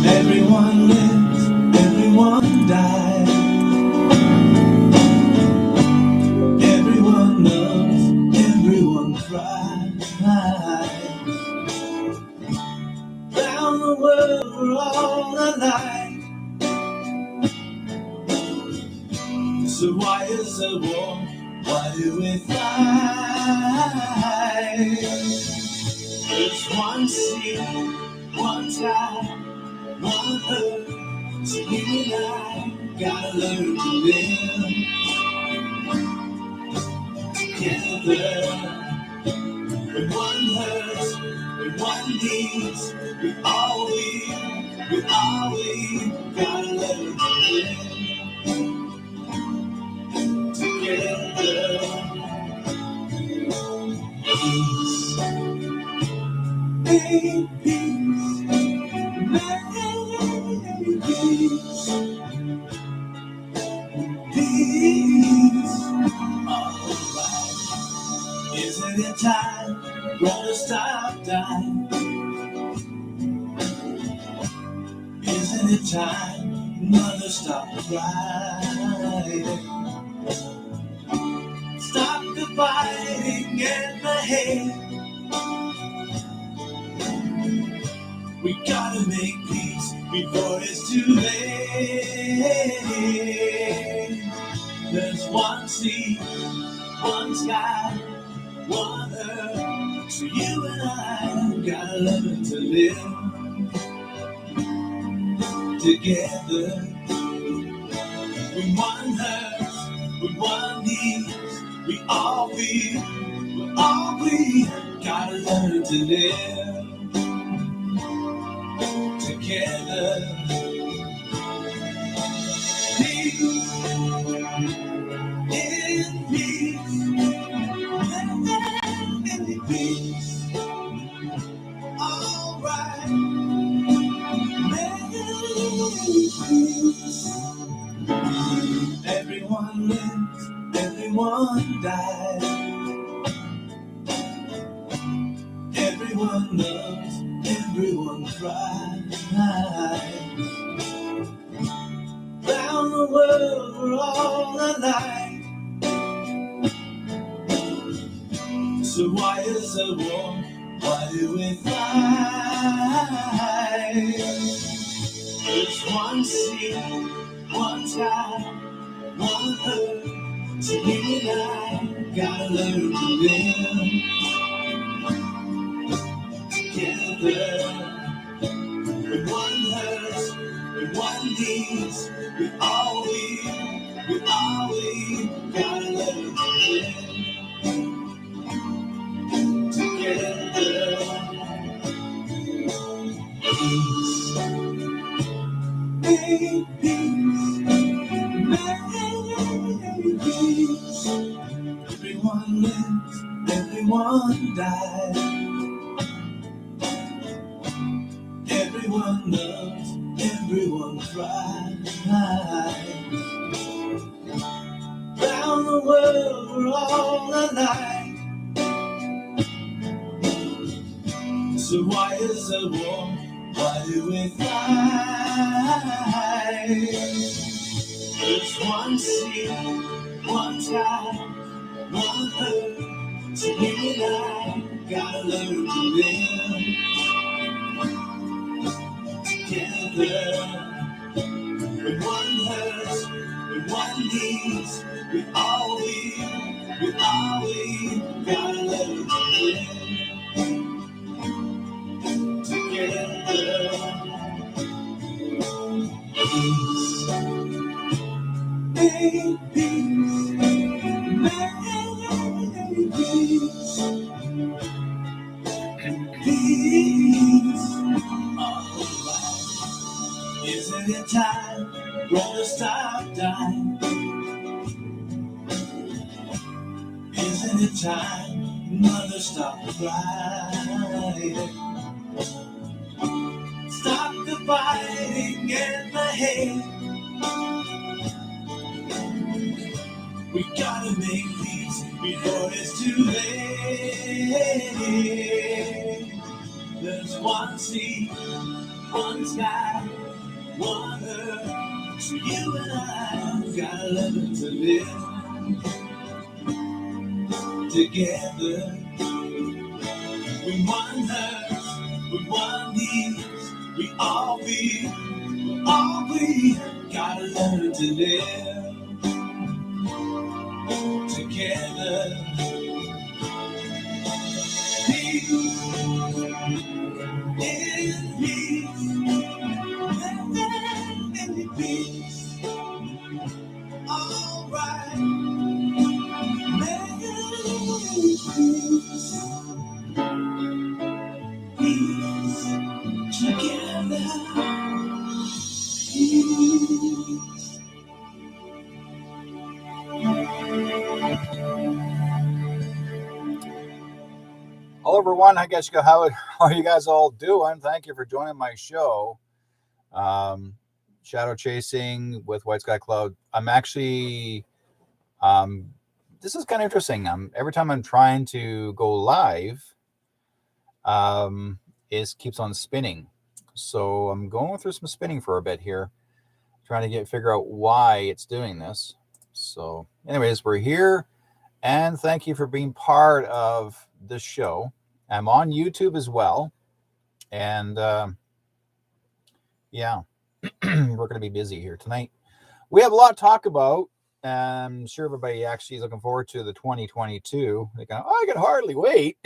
Everyone lives, everyone dies. Everyone loves, everyone cries. Round the world we're all alike. So why is there war? Why do we fight? There's one sea, one sky, one earth. So you and I gotta learn to live together. When one hurts, when one needs, we gotta learn to live together. Peace, make peace, make peace, peace. Alright, isn't it time? Gonna stop dying. Isn't it time? Mother, stop crying. Stop the fighting and the hate. We gotta make peace before it's too late. There's one sea, one sky, one earth. So you and I gotta learn to live together. When one hurts, when one needs, we gotta learn to live together. Peace, in peace, in peace. Alright, peace. Everyone lives, everyone dies. Everyone loves, everyone cries. Round the world we're all alike. So why is there war? Why do we fight? There's one sea, one sky, one earth. So you and I gotta learn to live together. When one hurts, when one needs, we gotta learn to live together. Peace, make peace, make peace. Everyone lives, everyone dies. Everyone loves, everyone cries. Round the world we're all alike. So why is there war? Why do we fight? There's one sea, one sky, one earth. So you and I gotta learn to live together. When one hurts, when one needs, we gotta learn to live together. Peace, make peace, make peace, peace. Alright, isn't it time? Gonna stop dying. Isn't it time? Mother, stop crying. Stop the fighting and the hate. We gotta make peace before it's too late. There's one sea, one sky, one earth. So you and I gotta learn to live together. With one heart, with one needs, we all we gotta learn to live together. Peace in peace, all right. Peace together. Hello everyone, how are you guys all doing? Thank you for joining my show. Shadow Chasing with Whiteskycloud. I'm actually this is kind of interesting. Every time I'm trying to go live, it keeps on spinning. So I'm going through some spinning for a bit here, trying to figure out why it's doing this. So anyways, we're here, and thank you for being part of this show. I'm on YouTube as well, and yeah, we're going to be busy here tonight. We have a lot to talk about. I'm sure everybody actually is looking forward to the 2022. They go, I can hardly wait,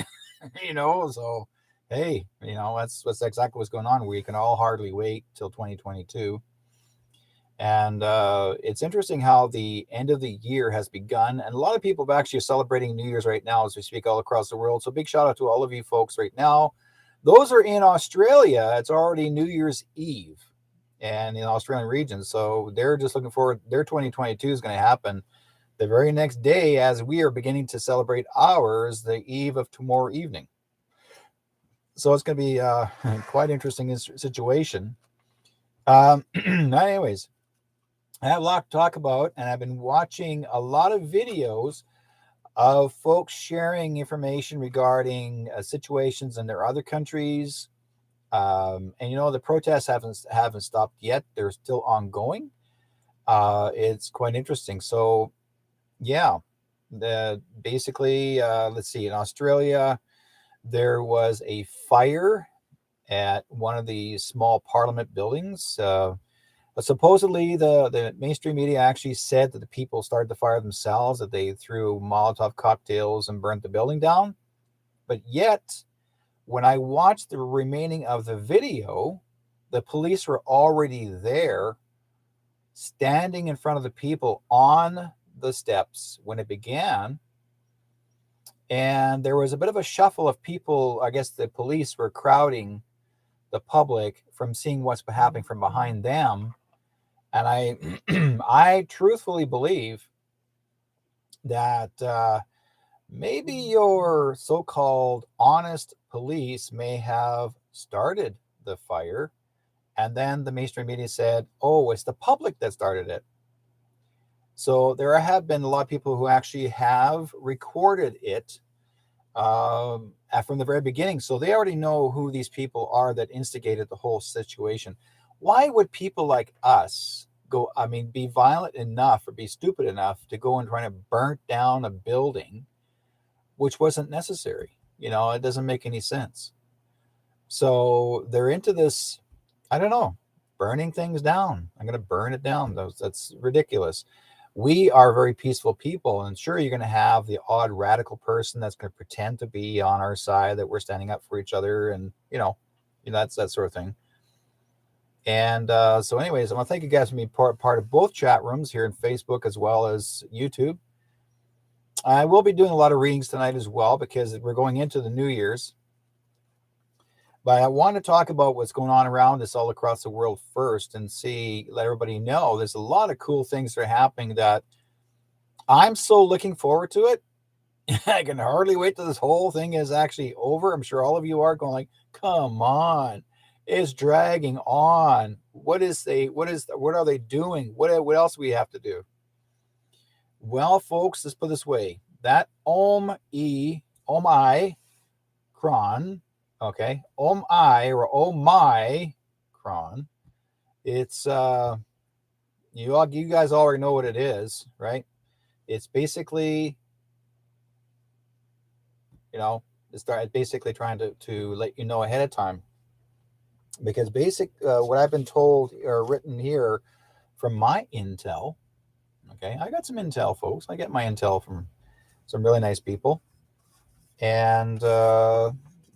So hey, that's exactly what's going on. We can all hardly wait till 2022. And it's interesting how the end of the year has begun, and a lot of people are actually celebrating New Year's right now as we speak all across the world. So big shout out to all of you folks right now. Those are in Australia. It's already New Year's Eve, and in the Australian region. So they're just looking forward. Their 2022 is going to happen the very next day as we are beginning to celebrate ours, the eve of tomorrow evening. So it's going to be quite interesting situation. Anyways, I have a lot to talk about, and I've been watching a lot of videos of folks sharing information regarding situations in their other countries. And the protests haven't stopped yet. They're still ongoing. It's quite interesting. So yeah, basically, let's see, in Australia, there was a fire at one of the small parliament buildings. But supposedly the mainstream media actually said that the people started the fire themselves, that they threw Molotov cocktails and burnt the building down. But yet, when I watched the remaining of the video, the police were already there, standing in front of the people on the steps when it began. And there was a bit of a shuffle of people. I guess the police were crowding the public from seeing what's happening from behind them. And I truthfully believe that maybe your so-called honest police may have started the fire, and then the mainstream media said, oh, it's the public that started it. So there have been a lot of people who actually have recorded it from the very beginning. So they already know who these people are that instigated the whole situation. Why would people like us be violent enough or be stupid enough to go and try to burn down a building which wasn't necessary? It doesn't make any sense. So they're into this, I don't know, burning things down. I'm going to burn it down. That's ridiculous. We are very peaceful people, and sure, you're going to have the odd radical person that's going to pretend to be on our side, that we're standing up for each other, and that's that sort of thing. And so anyways, I want to thank you guys for being part of both chat rooms here in Facebook as well as YouTube. I will be doing a lot of readings tonight as well, because we're going into the New Year's. But I want to talk about what's going on around us all across the world first, and let everybody know there's a lot of cool things that are happening that I'm so looking forward to it. I can hardly wait till this whole thing is actually over. I'm sure all of you are going like, come on, it's dragging on. What are they doing? What else do we have to do? Well, folks, let's put it this way. That Omicron Okay, Omicron. It's you guys already know what it is, right? It's basically, it's basically trying to let you know ahead of time, because what I've been told or written here from my intel. Okay, I got some intel, folks. I get my intel from some really nice people, and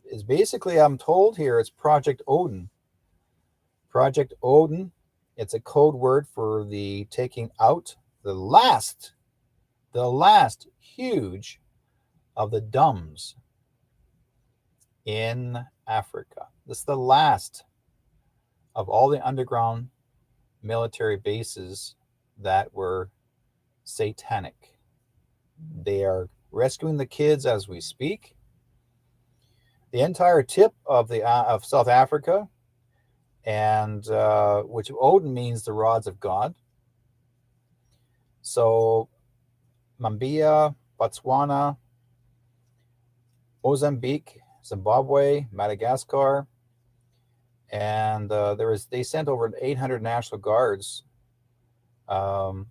it's basically, I'm told here, it's Project Odin. Project Odin. It's a code word for the taking out the last huge of the dumbs in Africa. This is the last of all the underground military bases that were satanic. They are rescuing the kids as we speak. The entire tip of South Africa, and which Odin means the rods of God. So Mambia, Botswana, Mozambique, Zimbabwe, Madagascar, and they sent over 800 National Guards, and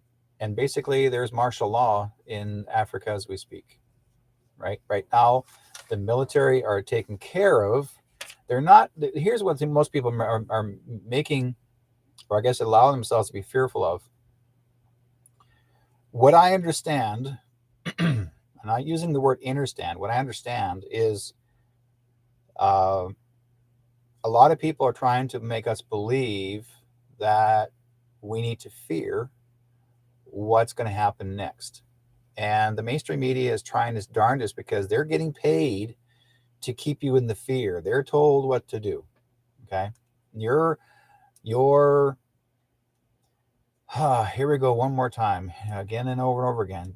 basically there's martial law in Africa as we speak. Right now, the military are taken care of. They're not. Here's what most people are making, or I guess allow themselves to be fearful of. What I understand, I'm not using the word understand. What I understand is a lot of people are trying to make us believe that we need to fear what's going to happen next. And the mainstream media is trying its darndest because they're getting paid to keep you in the fear. They're told what to do. Okay. Here we go one more time, again and over again.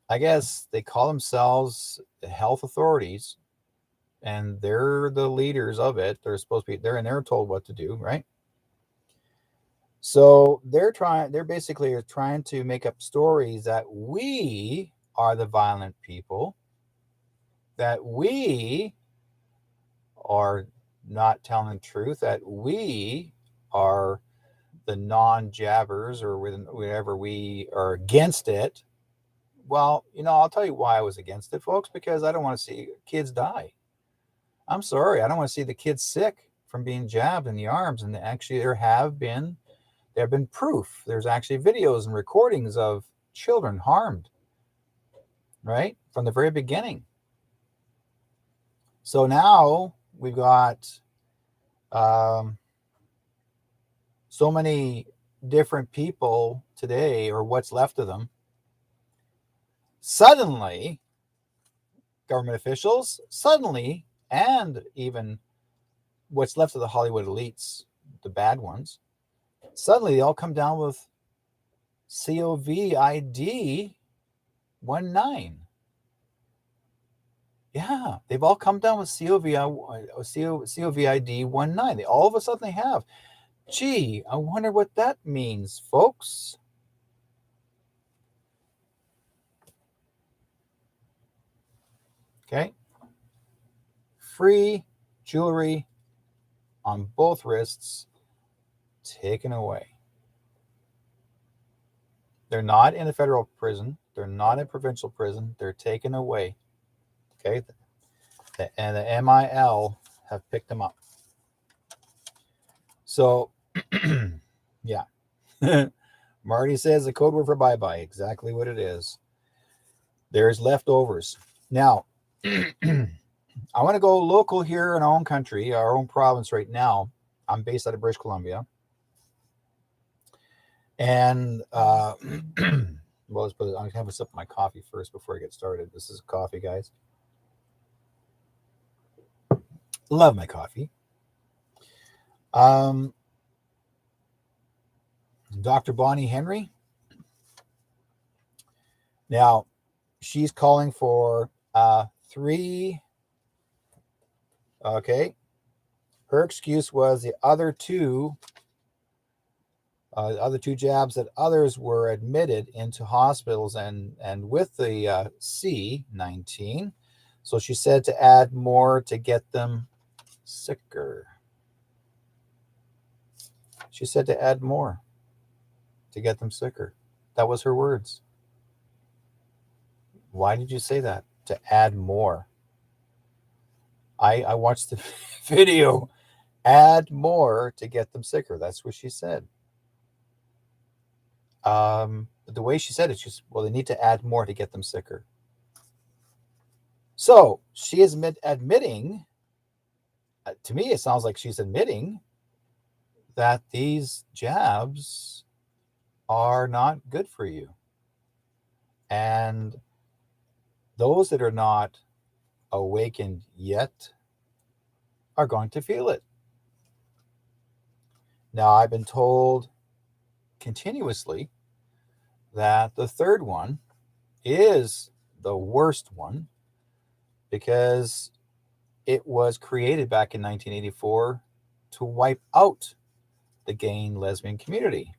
I guess they call themselves the health authorities, and they're the leaders of it. They're supposed to be there, and they're told what to do, right? So they're basically trying to make up stories that we are the violent people, that we are not telling the truth, that we are the non-jabbers, or whatever, we are against it. Well, I'll tell you why I was against it, folks, because I don't want to see kids die. I'm sorry. I don't want to see the kids sick from being jabbed in the arms. And actually, there have been proof. There's actually videos and recordings of children harmed, right, from the very beginning. So now we've got so many different people today, or what's left of them. Suddenly, government officials, and even what's left of the Hollywood elites, the bad ones, suddenly they all come down with COVID 19. Yeah, they've all come down with COVID 19. All of a sudden they have. Gee, I wonder what that means, folks. Okay. Free jewelry on both wrists taken away. They're not in a federal prison. They're not in provincial prison. They're taken away. Okay. And the MIL have picked them up. So, yeah. Marty says the code word for bye-bye. Exactly what it is. There's leftovers. Now, I want to go local here in our own country, our own province right now. I'm based out of British Columbia. And, well, let's put it, I'm going to have a sip of my coffee first before I get started. This is coffee, guys. Love my coffee. Dr. Bonnie Henry. Now, she's calling for 3. Okay. Her excuse was the other two jabs that others were admitted into hospitals and with the C19. So she said to add more to get them sicker. She said to add more to get them sicker. That was her words. Why did you say that? To add more. I watched the video. Add more to get them sicker. That's what she said. The way she said it, she's, well, they need to add more to get them sicker. So she is admitting, to me, it sounds like she's admitting that these jabs are not good for you. And those that are not awakened yet are going to feel it. Now, I've been told continuously that the third one is the worst one because it was created back in 1984 to wipe out the gay and lesbian community.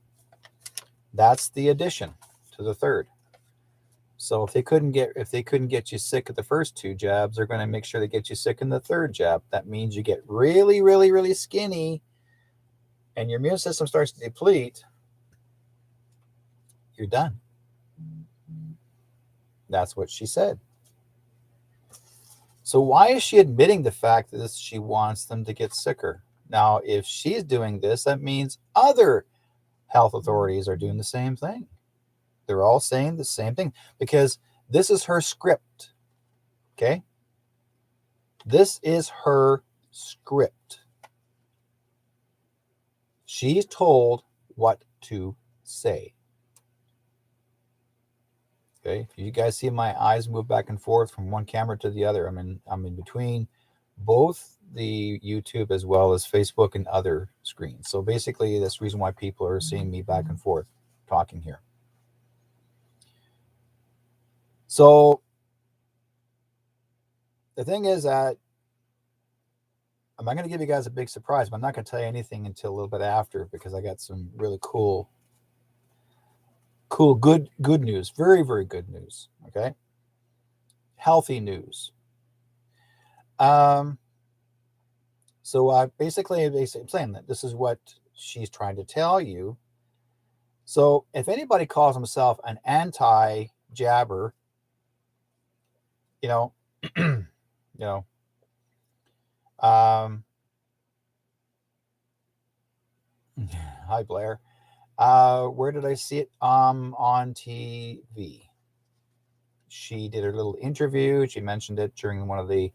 That's the addition to the third. So if they couldn't get you sick of the first two jabs, they're going to make sure they get you sick in the third jab. That means you get really, really, really skinny and your immune system starts to deplete. You're done. That's what she said. So why is she admitting the fact that she wants them to get sicker? Now, if she's doing this, that means other health authorities are doing the same thing. They're all saying the same thing because this is her script. Okay? This is her script. She's told what to say. Okay? If you guys see my eyes move back and forth from one camera to the other, I'm in between both the YouTube as well as Facebook and other screens. So basically, that's the reason why people are seeing me back and forth talking here. So the thing is that I'm not going to give you guys a big surprise, but I'm not going to tell you anything until a little bit after because I got some really cool, good news. Very, very good news. Okay. Healthy news. So basically, I'm saying that this is what she's trying to tell you. So if anybody calls himself an anti-jabber, hi Blair. Where did I see it? On TV. She did her little interview. She mentioned it during one of the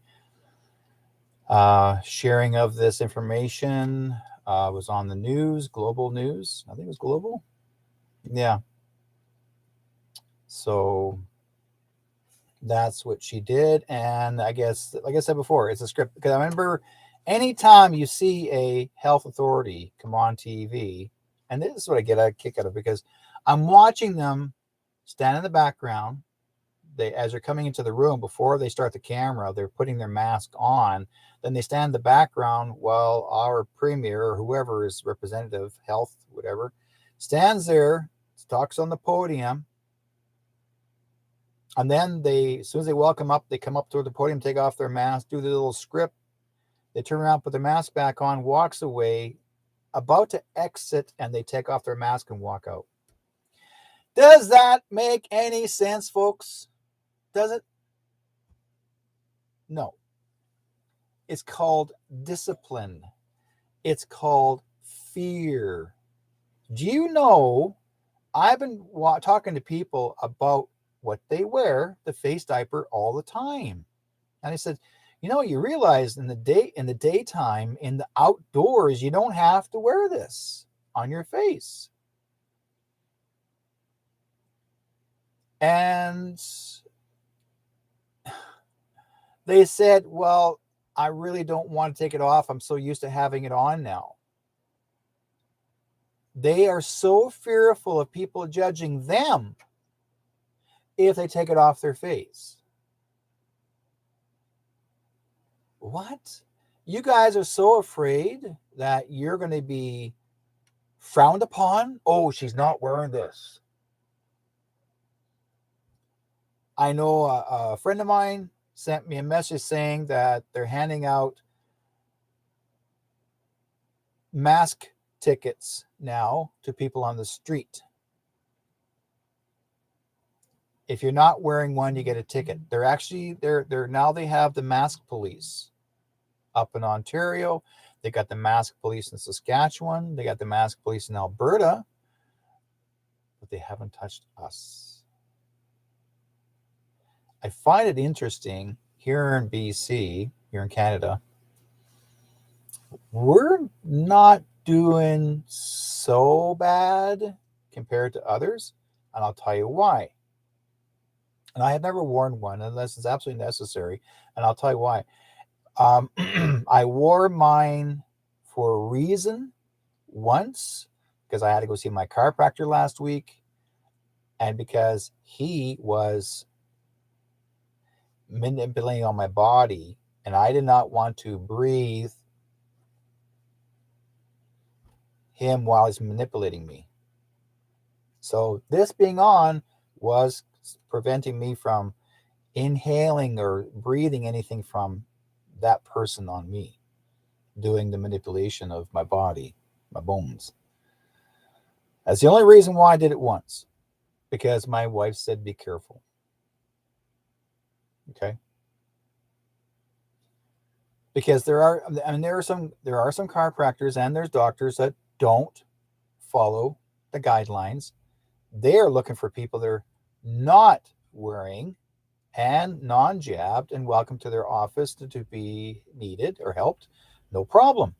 sharing of this information. Was on the news, global news. I think it was global. Yeah. So that's what she did. And I guess, like I said before, it's a script. Because I remember anytime you see a health authority come on TV, and this is what I get a kick out of because I'm watching them stand in the background. As they're coming into the room, before they start the camera, they're putting their mask on. Then they stand in the background while our premier or whoever is representative, health, whatever, stands there, talks on the podium. And then as soon as they welcome up, they come up to the podium, take off their mask, do the little script. They turn around, put their mask back on, walks away, about to exit, and they take off their mask and walk out. Does that make any sense, folks? Does it? No. It's called discipline. It's called fear. Do you know, I've been talking to people about what they wear, the face diaper, all the time. And I said, you realize in the daytime, in the outdoors, you don't have to wear this on your face. And they said, well, I really don't want to take it off. I'm so used to having it on now. They are so fearful of people judging them if they take it off their face. What? You guys are so afraid that you're going to be frowned upon? Oh, she's not wearing this. I know a friend of mine, sent me a message saying that they're handing out mask tickets now to people on the street. If you're not wearing one, you get a ticket. They're now they have the mask police up in Ontario. They got the mask police in Saskatchewan. They got the mask police in Alberta, but they haven't touched us. I find it interesting here in BC, here in Canada, we're not doing so bad compared to others, and I'll tell you why. And I have never worn one unless it's absolutely necessary, and I'll tell you why. I wore mine for a reason once because I had to go see my chiropractor last week, and because he was manipulating on my body, and I did not want to breathe him while he's manipulating me. So this being on was preventing me from inhaling or breathing anything from that person on me, doing the manipulation of my body, my bones. That's the only reason why I did it once, because my wife said, be careful. Okay. Because there are some chiropractors and there's doctors that don't follow the guidelines. They are looking for people that are not wearing and non-jabbed and welcome to their office to be needed or helped. No problem.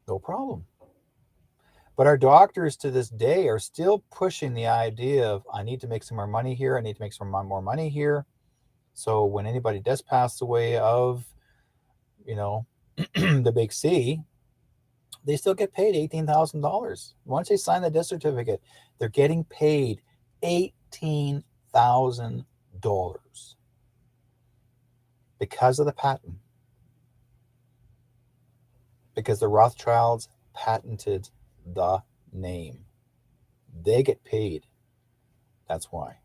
No problem. But our doctors to this day are still pushing the idea of, I need to make some more money here. I need to make some more money here. So when anybody does pass away of, the big C, they still get paid $18,000. Once they sign the death certificate, they're getting paid $18,000 because of the patent. Because the Rothschilds patented the name. They get paid. That's why.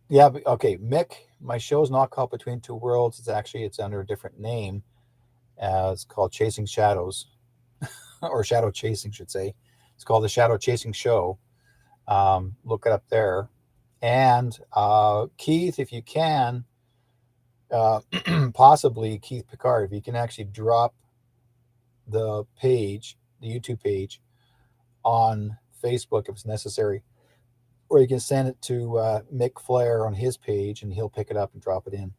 Yeah, okay, Mick, my show's not called Between Two Worlds. It's under a different name. It's called Chasing Shadows, or Shadow Chasing, should say. It's called the Shadow Chasing Show. Look it up there. And Keith, if you can, possibly Keith Picard, if you can actually drop the page, the YouTube page, on Facebook if it's necessary, or you can send it to Mick Flair on his page and he'll pick it up and drop it in.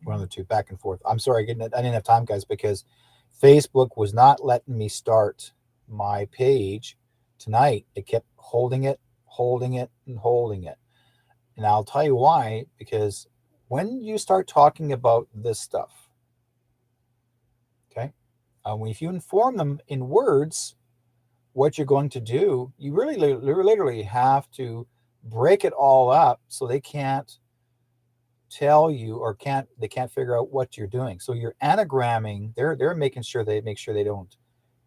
One of the two, back and forth. I'm sorry, I didn't have time, guys, because Facebook was not letting me start my page tonight. It kept holding it. And I'll tell you why, because when you start talking about this stuff, okay, if you inform them in words what you're going to do, you really literally have to break it all up so they can't tell you or they can't figure out what you're doing. So you're anagramming. They're making sure they don't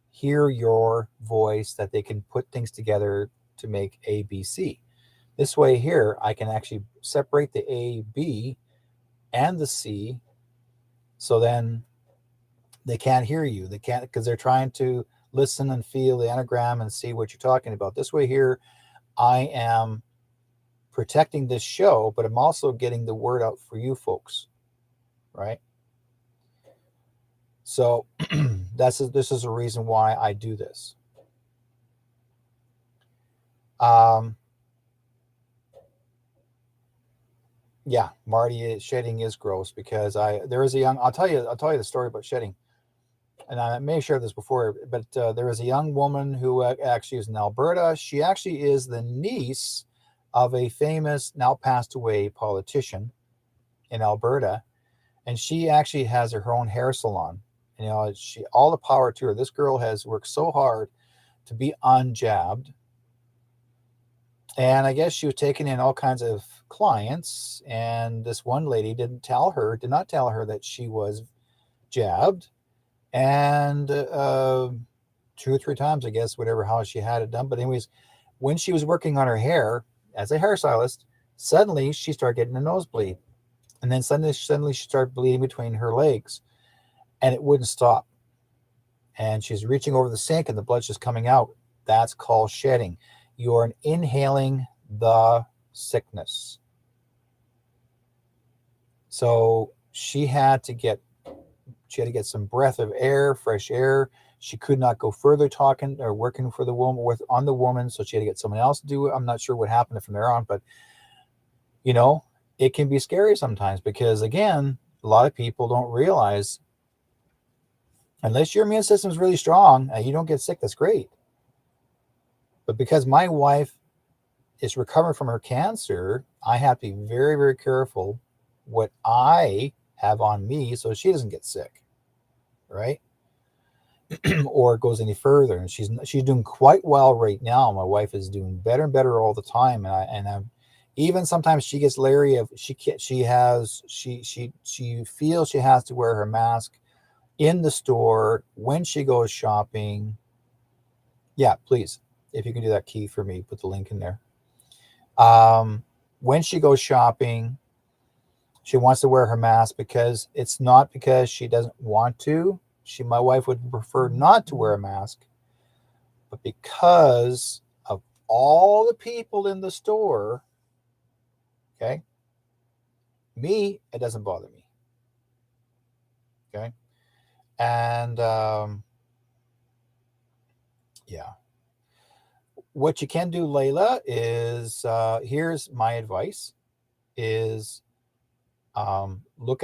hear your voice, that they can put things together to make A, B, C. This way here, I can actually separate the A, B, and the C, so then they can't hear you. They can't, because they're trying to listen and feel the anagram and see what you're talking about. This way here, I am protecting this show, but I'm also getting the word out for you folks, right? So this is a reason why I do this. Yeah, Marty, shedding is gross, because there is a young, I'll tell you the story about shedding, and I may have shared this before, but there is a young woman who actually is in Alberta. She actually is the niece of a famous, now passed away politician in Alberta, and she actually has her own hair salon. She, all the power to her. This girl has worked so hard to be unjabbed, and I guess she was taking in all kinds of clients, and this one lady did not tell her that she was jabbed, And 2 or 3 times, I guess, whatever, how she had it done. But anyways, when she was working on her hair as a hairstylist, suddenly she started getting a nosebleed. And then suddenly she started bleeding between her legs, and it wouldn't stop. And she's reaching over the sink and the blood's just coming out. That's called shedding. You're inhaling the sickness. So she had to get some breath of air, fresh air. She could not go further talking or working for the woman on the woman, so she had to get someone else to do it. I'm not sure what happened from there on, but you know, it can be scary sometimes because again, a lot of people don't realize unless your immune system is really strong and you don't get sick, that's great. But because my wife is recovering from her cancer, I have to be very, very careful what I have on me so she doesn't get sick, right? Or it goes any further. And she's doing quite well right now. My wife is doing better and better all the time, and I'm even sometimes she gets leery of she feels she has to wear her mask in the store when she goes shopping. Yeah, please, if you can do that, key for me, put the link in there. Um, when she goes shopping, she wants to wear her mask because it's not because she doesn't want to. My wife would prefer not to wear a mask, but because of all the people in the store, okay, it doesn't bother me. Okay. And yeah, what you can do, Layla, is here's my advice: is look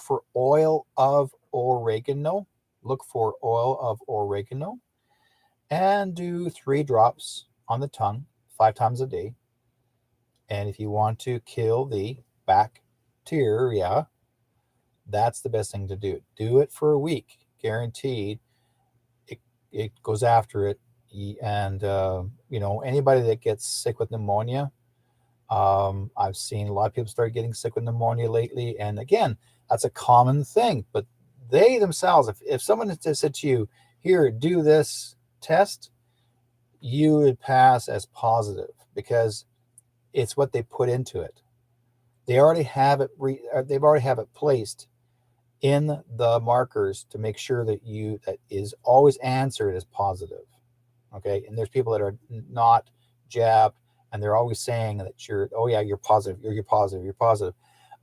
for oil of oregano. Look for oil of oregano, and do 3 drops on the tongue 5 times a day. And if you want to kill the bacteria, that's the best thing to do. Do it for a week, guaranteed. It it goes after it, and anybody that gets sick with pneumonia, I've seen a lot of people start getting sick with pneumonia lately, and again, that's a common thing. But they themselves, if someone had said to you, "Here, do this test," you would pass as positive because it's what they put into it. They already have it. They've already have it placed in the markers to make sure that is always answered as positive. Okay, and there's people that are not jabbed, and they're always saying that oh yeah, you're positive, you're positive, you're positive.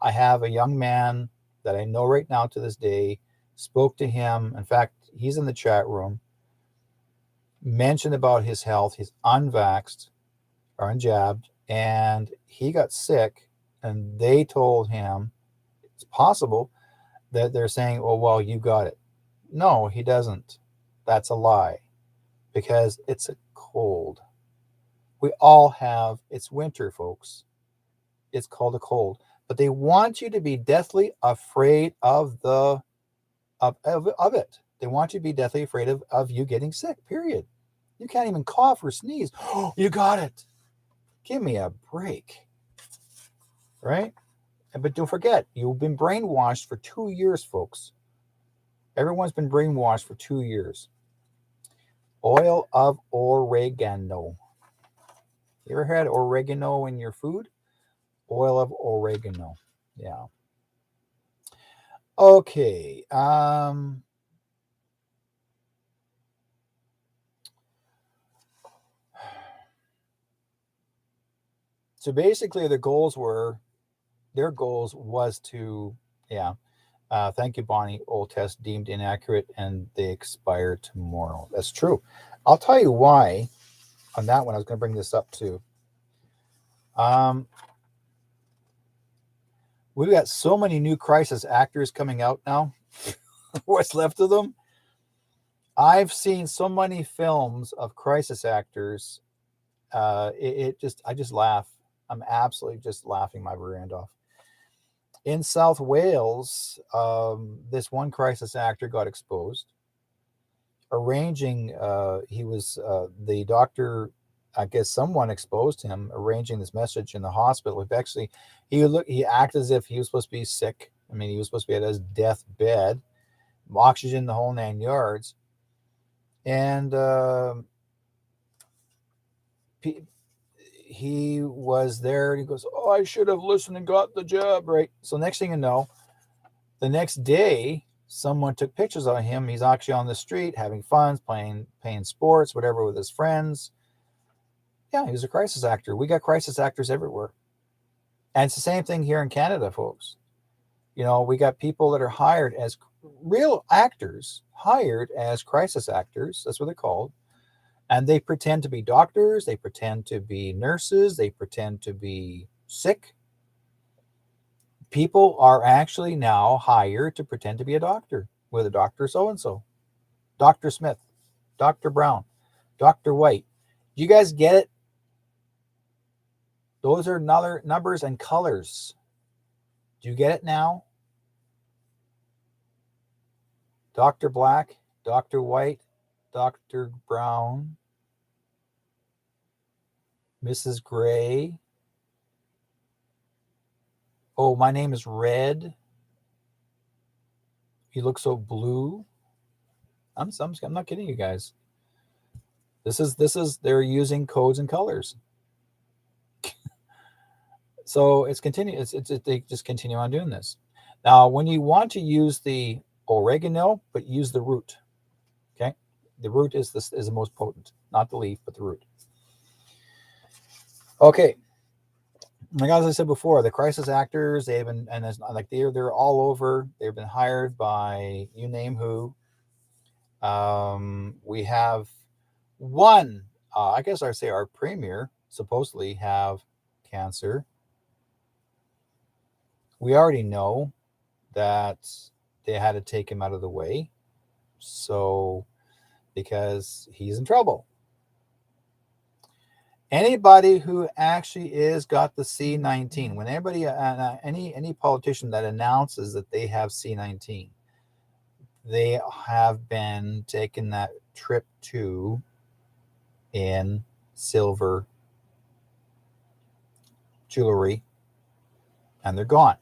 I have a young man that I know right now to this day. Spoke to him. In fact, he's in the chat room. Mentioned about his health. He's unvaxxed or unjabbed, and he got sick, and they told him it's possible that they're saying, "Oh well, you got it." No, he doesn't. That's a lie because it's a cold. We all have, it's winter, folks. It's called a cold. But they want you to be deathly afraid of it. They want you to be deathly afraid of you getting sick, period. You can't even cough or sneeze. Oh, you got it. Give me a break. Right? But don't forget, you've been brainwashed for 2 years, folks. Everyone's been brainwashed for 2 years. Oil of oregano. You ever had oregano in your food? Oil of oregano. Yeah. Okay. So basically their goals was to, yeah. Thank you, Bonnie. Old test deemed inaccurate and they expire tomorrow. That's true. I'll tell you why on that one. I was going to bring this up too. We've got so many new crisis actors coming out now. What's left of them? I've seen so many films of crisis actors. I just laugh. I'm absolutely just laughing my rear end off. In South Wales, this one crisis actor got exposed. He was the doctor. I guess someone exposed him, arranging this message in the hospital. Actually, he acted as if he was supposed to be sick. I mean, he was supposed to be at his deathbed, oxygen, the whole 9 yards. And he was there, and he goes, "Oh, I should have listened and got the job," right? So next thing you know, the next day, someone took pictures of him. He's actually on the street having fun, playing sports, whatever, with his friends. Yeah, he was a crisis actor. We got crisis actors everywhere. And it's the same thing here in Canada, folks. We got people that are hired as real actors, hired as crisis actors. That's what they're called. And they pretend to be doctors. They pretend to be nurses. They pretend to be sick. People are actually now hired to pretend to be a doctor, with a Dr. So-and-so, Dr. Smith, Dr. Brown, Dr. White. Do you guys get it? Those are another numbers and colors. Do you get it now? Dr. Black, Dr. White, Dr. Brown, Mrs. Gray. Oh, my name is Red. You look so blue. I'm not kidding you guys. This is they're using codes and colors. So it's they just continue on doing this. Now, when you want to use the oregano, but use the root. Okay, the root is the most potent, not the leaf, but the root. Okay, like as I said before, the crisis actors, they've been, and it's like they're all over. They've been hired by you name who. We have one. I guess I'd say our premier supposedly have cancer. We already know that they had to take him out of the way, so because he's in trouble. Anybody who actually is got the C19, when anybody, any politician that announces that they have C19, they have been taking that trip to in silver jewelry, and they're gone.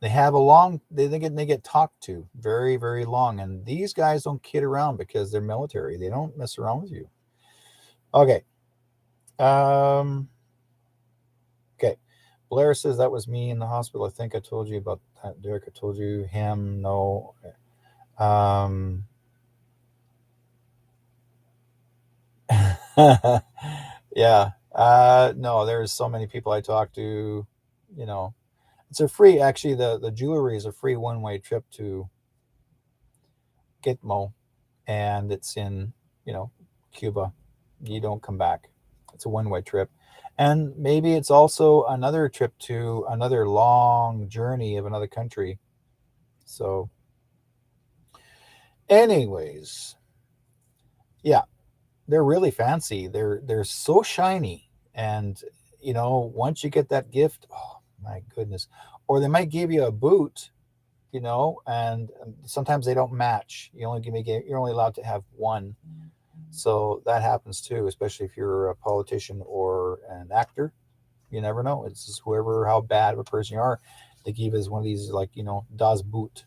They have a long, they get talked to very, very long, and these guys don't kid around because they're military. They don't mess around with you. Okay. Okay. Blair says that was me in the hospital. I think I told you about that, Derek. I told you him. No. Yeah. No, there's so many people I talk to. It's a free. Actually, the jewelry is a free one-way trip to Gitmo, and it's in Cuba. You don't come back. It's a one-way trip. And maybe it's also another trip to another long journey of another country. So, anyways, yeah, they're really fancy. They're so shiny, and once you get that gift, oh my goodness. Or they might give you a boot, and sometimes they don't match. You're only allowed to have one. So that happens too, especially if you're a politician or an actor. You never know. It's just how bad of a person you are. They give us one of these, like, Das Boot.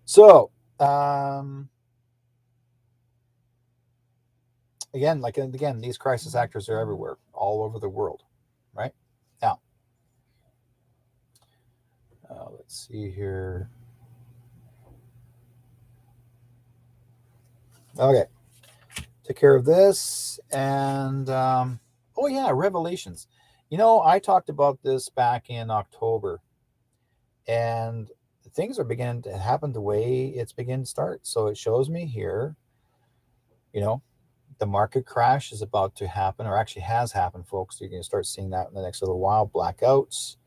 So, again, these crisis actors are everywhere, all over the world, right? Now, let's see here. Okay. Take care of this. And, oh, yeah, Revelations. I talked about this back in October, and things are beginning to happen the way it's beginning to start. So it shows me here, the market crash is about to happen, or actually has happened, folks. You're going to start seeing that in the next little while. Blackouts,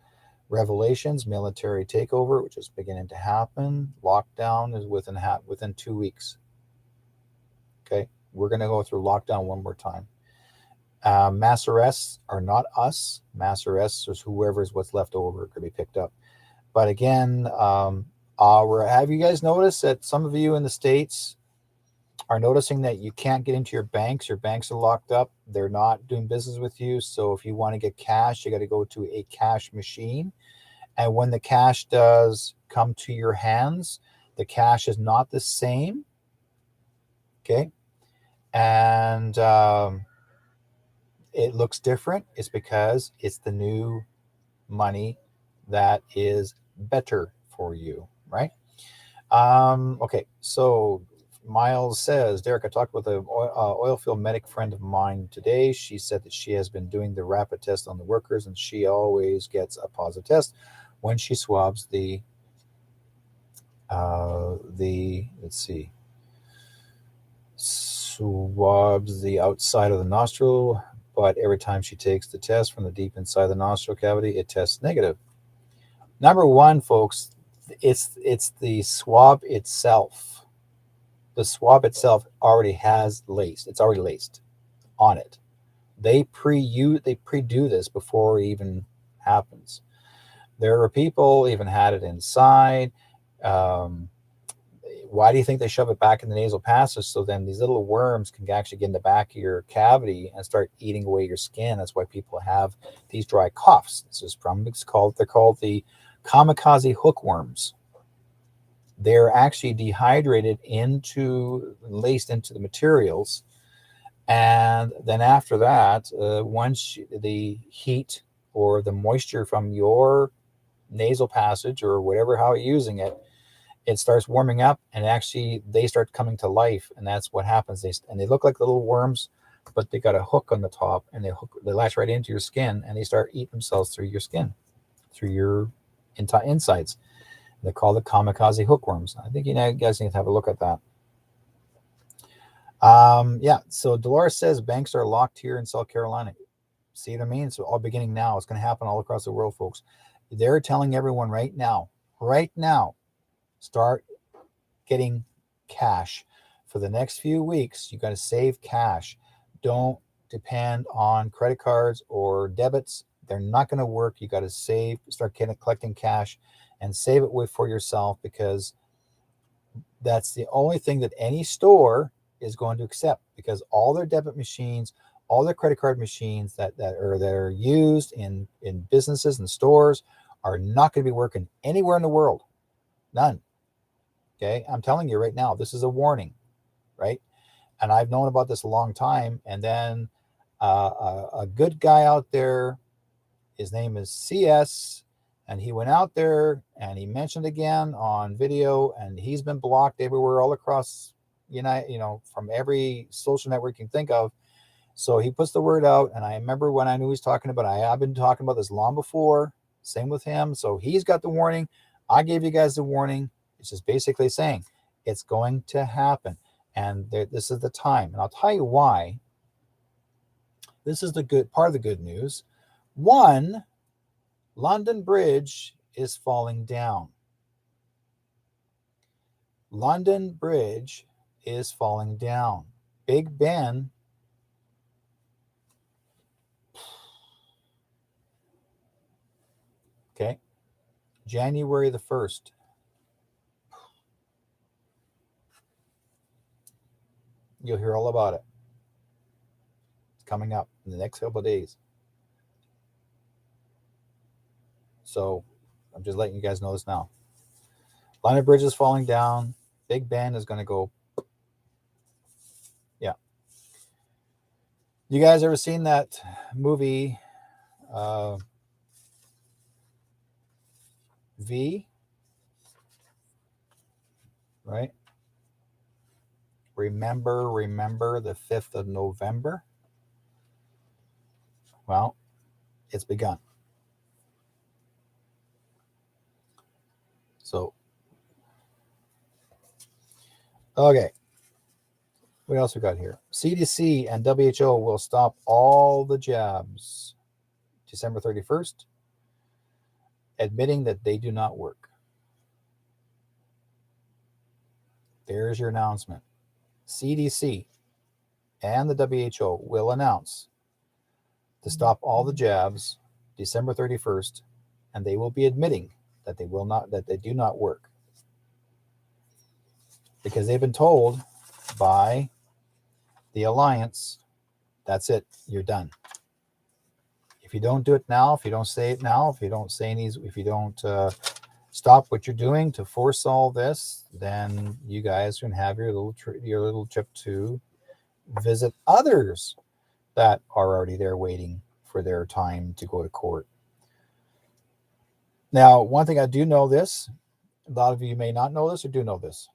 Revelations, military takeover, which is beginning to happen. Lockdown is within 2 weeks. Okay, we're going to go through lockdown one more time. Mass arrests are not us. Mass arrests is whoever's what's left over could be picked up. But again, have you guys noticed that some of you in the States are noticing that you can't get into your banks? Your banks are locked up. They're not doing business with you. So if you want to get cash, you got to go to a cash machine. And when the cash does come to your hands, the cash is not the same. Okay. And it looks different. It's because it's the new money that is better for you, right? Okay, so Miles says, Derek, I talked with an oil field medic friend of mine today. She said that she has been doing the rapid test on the workers, and she always gets a positive test when she swabs let's see, swabs the outside of the nostril. But every time she takes the test from the deep inside the nostril cavity, it tests negative. Number one, folks, it's the swab itself. The swab itself already has lace. It's already laced on it. They pre-do this before it even happens. There are people even had it inside. Um, why do you think they shove it back in the nasal passage? So then these little worms can actually get in the back of your cavity and start eating away your skin. That's why people have these dry coughs. This is from they're called the kamikaze hookworms. They're actually dehydrated laced into the materials. And then after that, once the heat or the moisture from your nasal passage or whatever, how you're using it, it starts warming up, and actually they start coming to life. And that's what happens. They look like little worms, but they got a hook on the top, and they latch right into your skin, and they start eating themselves through your skin, through your insides. They're called the kamikaze hookworms. I think you guys need to have a look at that. Yeah, so Dolores says banks are locked here in South Carolina. See what I mean? It's all beginning now. It's going to happen all across the world, folks. They're telling everyone right now, start getting cash. For the next few weeks, you got to save cash. Don't depend on credit cards or debits. They're not going to work. You got to save, start collecting cash and save it for yourself, because that's the only thing that any store is going to accept, because all their debit machines, all their credit card machines that are used in businesses and stores are not going to be working anywhere in the world. None. Okay. I'm telling you right now, this is a warning, right? And I've known about this a long time. And then a good guy out there, his name is CS, and he went out there and he mentioned again on video, and he's been blocked everywhere all across from every social network you can think of. So he puts the word out, and I remember when I knew he was talking about it. I've been talking about this long before. Same with him. So he's got the warning. I gave you guys the warning. It's just basically saying it's going to happen, and this is the time. And I'll tell you why. This is the good part of the good news. One, London Bridge is falling down. London Bridge is falling down. Big Ben. Okay. January the 1st. You'll hear all about it. It's coming up in the next couple of days. So I'm just letting you guys know this now. London Bridge is falling down. Big Ben is going to go. Yeah. You guys ever seen that movie, V? Right? Remember the 5th of November? Well, it's begun. So, okay. What else we got here? CDC and WHO will stop all the jabs December 31st, admitting that they do not work. There's your announcement. CDC and the WHO will announce to stop all the jabs December 31st, and they will be admitting that they do not work. Because they've been told by the alliance, that's it, you're done. If you don't do it now, if you don't say it now, if you don't say any, if you don't stop what you're doing to force all this, then you guys can have your little trip to visit others that are already there waiting for their time to go to court. Now, one thing I do know this, a lot of you may not know this or do know this.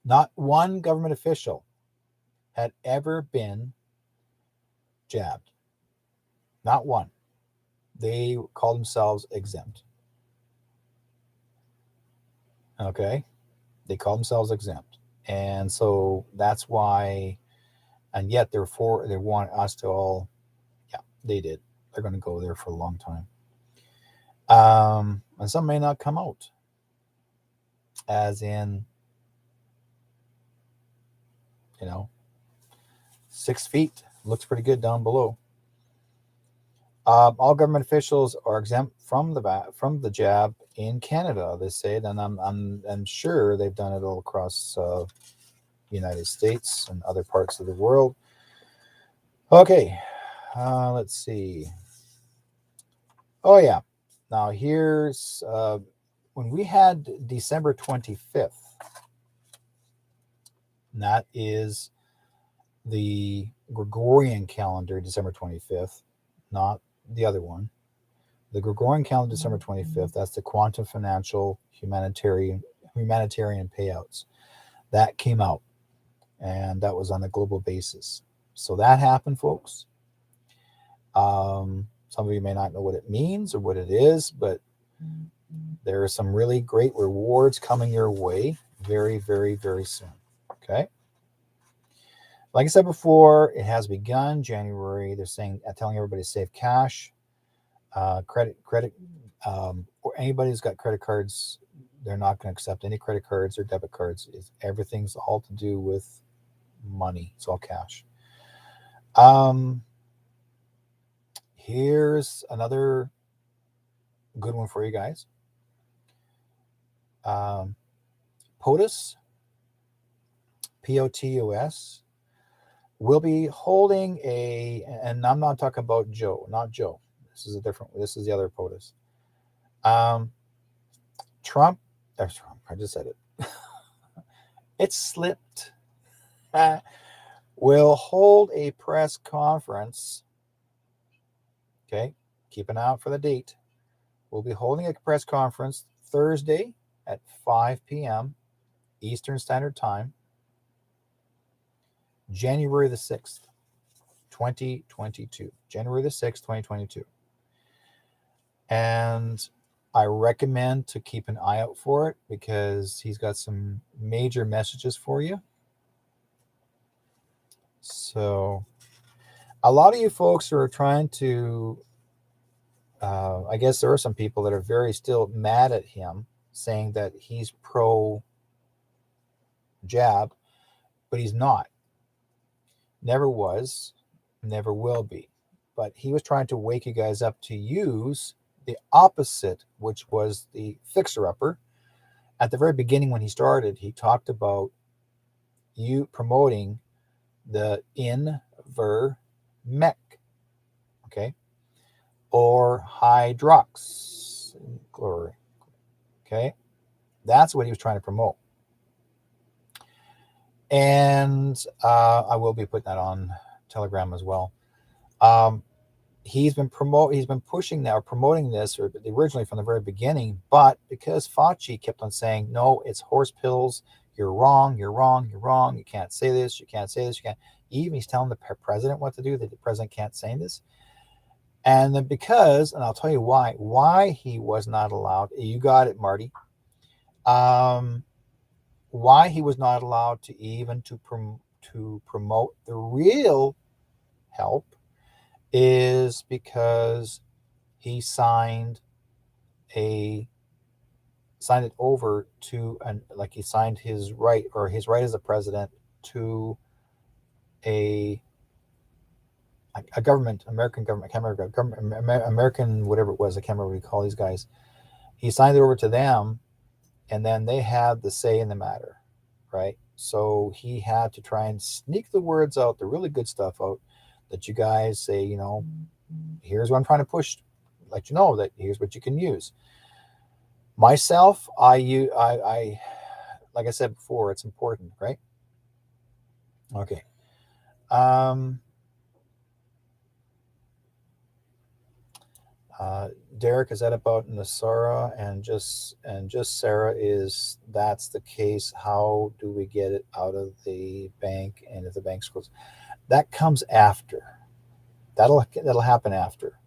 Not one government official had ever been jabbed. Not one. They call themselves exempt. Okay? They call themselves exempt. And so that's why, and yet they want us to all, yeah, they did. They're going to go there for a long time. And some may not come out. As in, 6 feet. Looks pretty good down below. All government officials are exempt from the jab in Canada, they say, and I'm sure they've done it all across the United States and other parts of the world. Okay, let's see. Oh yeah, now here's when we had December 25th. And that is the Gregorian calendar, December 25th, not the other one. The Gregorian calendar, December 25th, that's the quantum financial humanitarian payouts. That came out, and that was on a global basis. So that happened, folks. Some of you may not know what it means or what it is, but there are some really great rewards coming your way very, very, very soon. Okay. Like I said before, it has begun January. They're telling everybody to save cash, credit, or anybody who's got credit cards. They're not going to accept any credit cards or debit cards. Everything's all to do with money. It's all cash. Here's another good one for you guys. POTUS, POTUS, will be holding and I'm not talking about not Joe. This is the other POTUS. Trump, I just said it. It slipped. Will hold a press conference. Okay, keep an eye out for the date. We'll be holding a press conference Thursday at 5 p.m. Eastern Standard Time, January the 6th, 2022. January the 6th, 2022. And I recommend to keep an eye out for it because he's got some major messages for you. So a lot of you folks are trying to, I guess there are some people that are very still mad at him, saying that he's pro jab, but he's not. Never was, never will be. But he was trying to wake you guys up to use the opposite, which was the fixer-upper. At the very beginning when he started, he talked about you promoting the Invermec, okay, or hydroxychloroquine, okay? That's what he was trying to promote. And I will be putting that on Telegram as well. He's been promoting this, or originally from the very beginning, but because Fauci kept on saying, no, it's horse pills, you're wrong, you can't say this, you can't. Even he's telling the president what to do, that the president can't say this. And then and I'll tell you why he was not allowed, you got it, Marty, why he was not allowed to even to promote the real help is because he signed it over to he signed his right as a president to a government, American government, American whatever it was, I can't remember what you call these guys. He signed it over to them, and then they had the say in the matter, right? So he had to try and sneak the words out, the really good stuff out, that you guys say, Here's what I'm trying to push, let you know that here's what you can use. Myself, I like I said before, it's important, right? Okay. Um, uh, Derek, is that about Nasara and just Sarah? Is that's the case? How do we get it out of the bank? And if the bank's closed, that comes after. That'll happen after.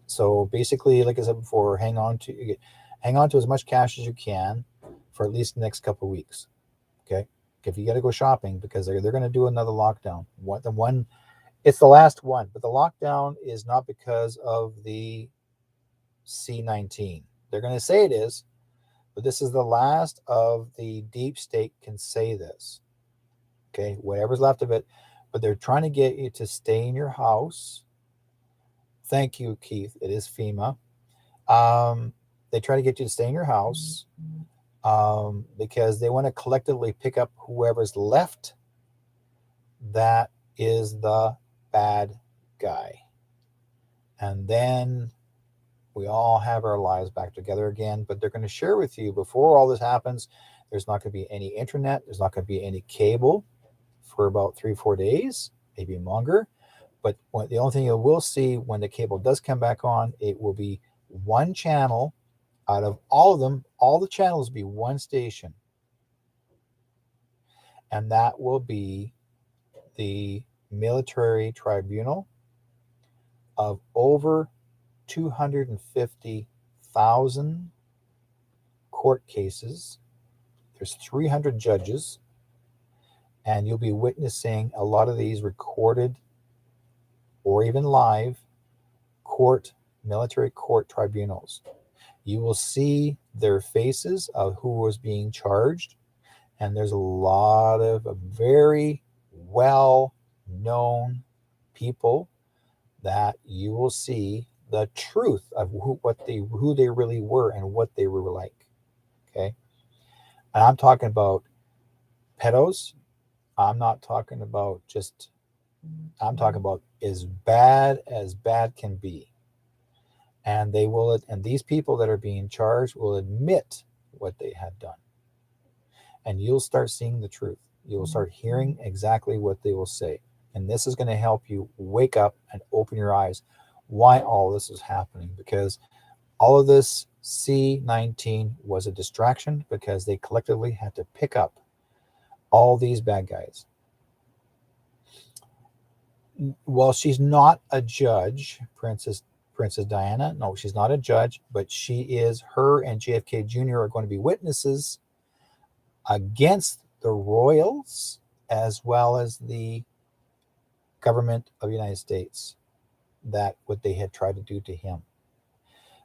So basically, like I said before, hang on to as much cash as you can for at least the next couple of weeks. Okay, if you got to go shopping because they're going to do another lockdown. It's the last one, but the lockdown is not because of the C-19. They're going to say it is, but this is the last of the deep state can say this. Okay, whatever's left of it, but they're trying to get you to stay in your house. Thank you, Keith. It is FEMA. They try to get you to stay in your house because they want to collectively pick up whoever's left that is the bad guy. And then we all have our lives back together again. But they're going to share with you before all this happens, there's not going to be any internet, there's not going to be any cable for about 3-4 days, maybe longer. But the only thing you will see when the cable does come back on, it will be one channel out of all of them. All the channels will be one station. And that will be the military tribunal of over 250,000 court cases. There's 300 judges. And you'll be witnessing a lot of these recorded or even live military court tribunals. You will see their faces of who was being charged. And there's a lot of very well-known people that you will see the truth of who they really were and what they were like. Okay. And I'm talking about pedos. I'm talking about as bad can be. And these people that are being charged will admit what they had done. And you'll start seeing the truth. You will start hearing exactly what they will say. And this is going to help you wake up and open your eyes why all this is happening. Because all of this C-19 was a distraction because they collectively had to pick up all these bad guys. Well, she's not a judge, Princess Diana. No, she's not a judge, but her and JFK Jr. are going to be witnesses against the royals as well as the government of the United States, that what they had tried to do to him.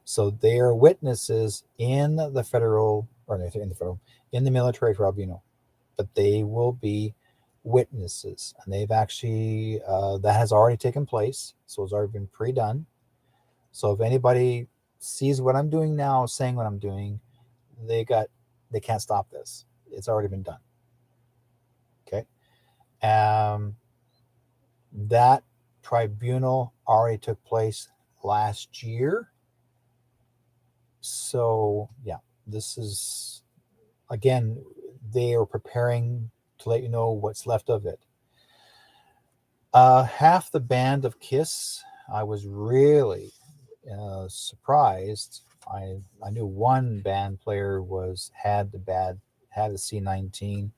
So they are witnesses in the military tribunal, but they will be witnesses, and they've actually that has already taken place, so it's already been pre-done. So if anybody sees what I'm doing now, saying what I'm doing, they can't stop this. It's already been done. Okay. That tribunal already took place last year. So yeah, this is, again, they are preparing to let you know what's left of it. Half the band of Kiss, I was really surprised. I knew one band player had the C-19,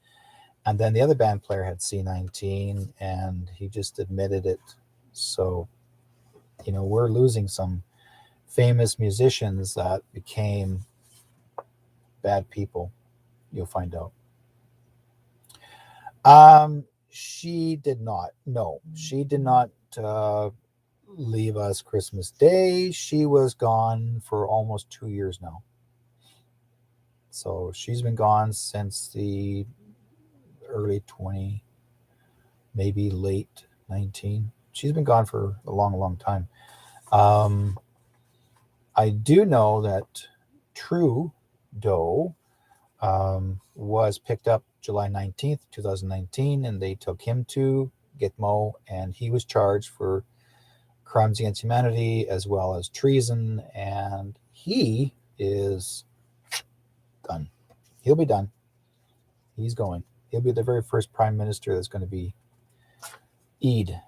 and then the other band player had C-19, and he just admitted it. So, we're losing some famous musicians that became bad people. You'll find out. She did not. No, she did not leave us Christmas Day. She was gone for almost 2 years now. So she's been gone since the early 20, maybe late 19. She's been gone for a long, long time. I do know that Trudeau was picked up July 19th, 2019, and they took him to Gitmo, and he was charged for crimes against humanity as well as treason, and he is done. He'll be done. He's going. He'll be the very first prime minister that's going to be Eid.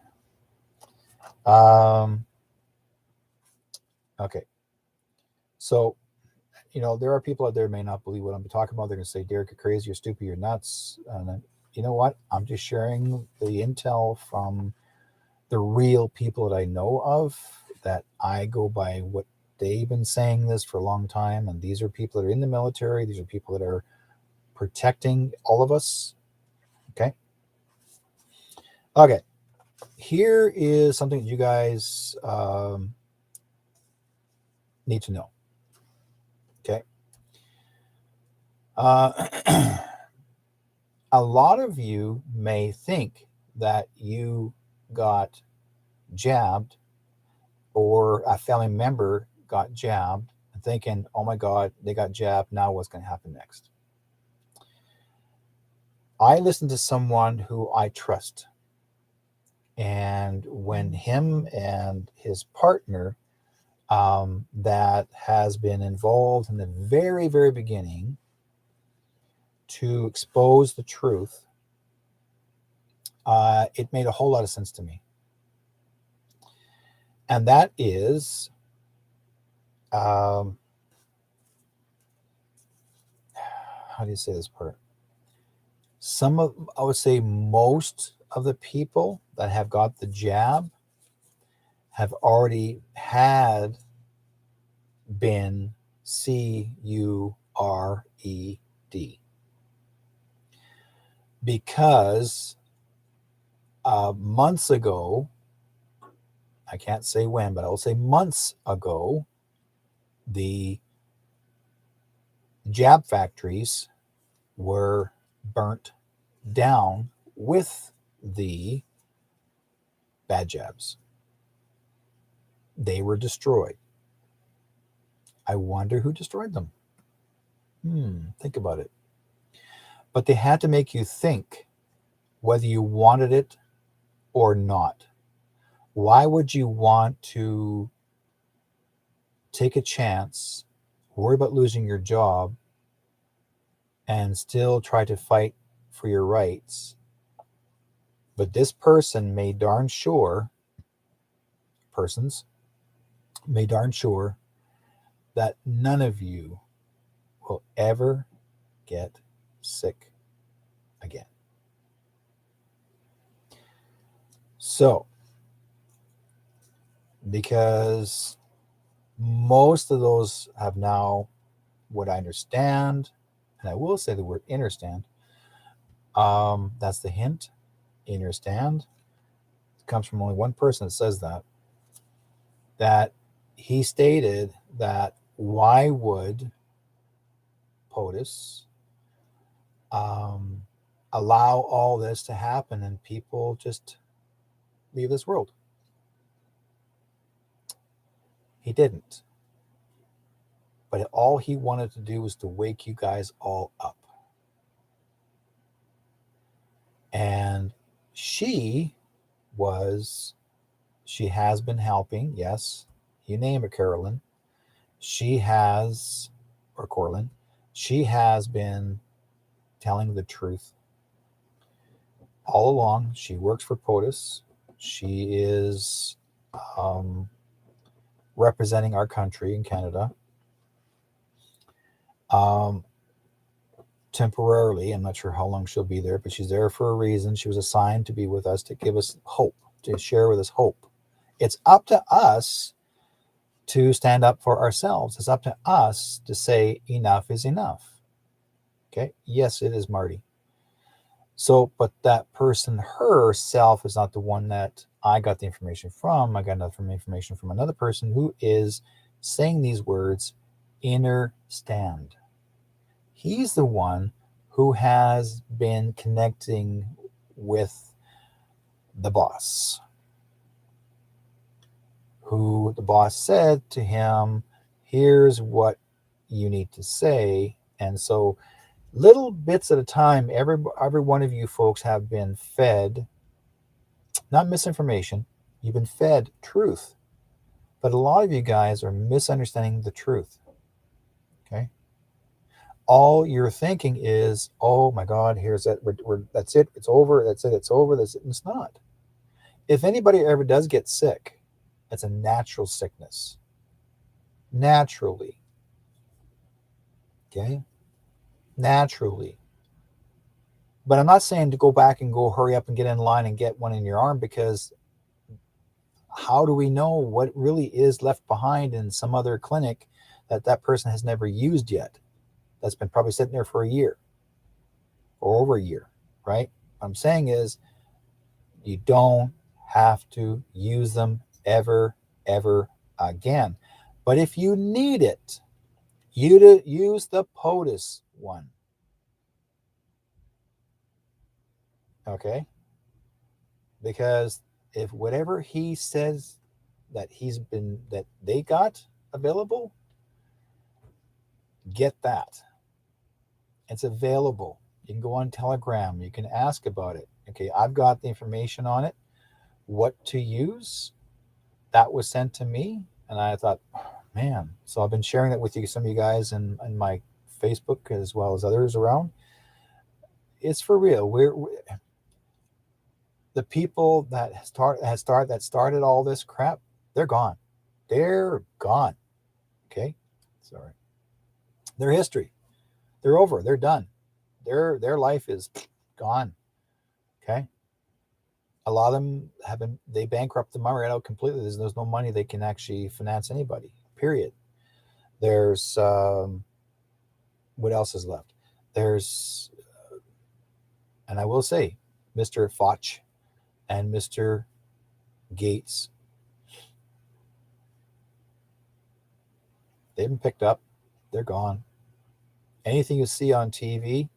Okay. So, there are people out there who may not believe what I'm talking about. They're going to say, Derrick, you're crazy, you're stupid, you're nuts. And you know what? I'm just sharing the intel from the real people that I know of, that I go by what they've been saying this for a long time. And these are people that are in the military. These are people that are protecting all of us. Okay. Okay. Here is something that you guys need to know. Okay. A lot of you may think that you got jabbed, or a family member got jabbed, and thinking, oh my God, they got jabbed. Now what's going to happen next? I listen to someone who I trust. And when him and his partner, that has been involved in the very, very beginning to expose the truth, it made a whole lot of sense to me. And that is, how do you say this part? I would say most of the people that have got the jab have already had been CURED. Because months ago, I can't say when, but I will say months ago, the jab factories were burnt down with the bad jabs. They were destroyed. I wonder who destroyed them. Think about it. But they had to make you think whether you wanted it or not. Why would you want to take a chance, worry about losing your job, and still try to fight for your rights? But this person made darn sure, persons made darn sure, that none of you will ever get sick again. So, because most of those have now, what I understand, and I will say the word understand, that's the hint, understand. It comes from only one person that says that he stated that why would POTUS allow all this to happen and people just leave this world? He didn't. But all he wanted to do was to wake you guys all up. And she has been helping, yes, you name it, Carolyn. She has been telling the truth all along. She works for POTUS. She is representing our country in Canada. Temporarily, I'm not sure how long she'll be there, but she's there for a reason. She was assigned to be with us, to give us hope, to share with us hope. It's up to us to stand up for ourselves. It's up to us to say enough is enough. Okay? Yes, it is Marty. So, but that person herself is not the one that I got the information from. I got another information from another person who is saying these words, inner stand. He's the one who has been connecting with the boss, who the boss said to him, here's what you need to say. And so little bits at a time, every one of you folks have been fed, not misinformation. You've been fed truth. But a lot of you guys are misunderstanding the truth. Okay? All you're thinking is, oh my God, here's that. That's it. It's over. That's it. It's over. That's it. And it's not. If anybody ever does get sick, it's a natural sickness. Naturally. Okay? Naturally. But I'm not saying to go back and go hurry up and get in line and get one in your arm, because how do we know what really is left behind in some other clinic that person has never used yet? That's been probably sitting there for a year or over a year, right? What I'm saying is you don't have to use them ever again. But if you need it, you to use the POTUS one. Okay? Because if whatever he says that they got available, get that. It's available. You can go on Telegram. You can ask about it. Okay, I've got the information on it. What to use? That was sent to me, and I thought, man. So I've been sharing that with you, some of you guys, in my Facebook as well as others around. It's for real. We're the people that started all this crap. They're gone. They're gone. Okay, sorry. They're history. They're over. They're done. Their life is gone. Okay. A lot of them they bankrupt the money right out completely. There's no money they can actually finance anybody. Period. There's what else is left? There's and I will say, Mr. Foch and Mr. Gates, they've been picked up. They're gone. Anything you see on TV,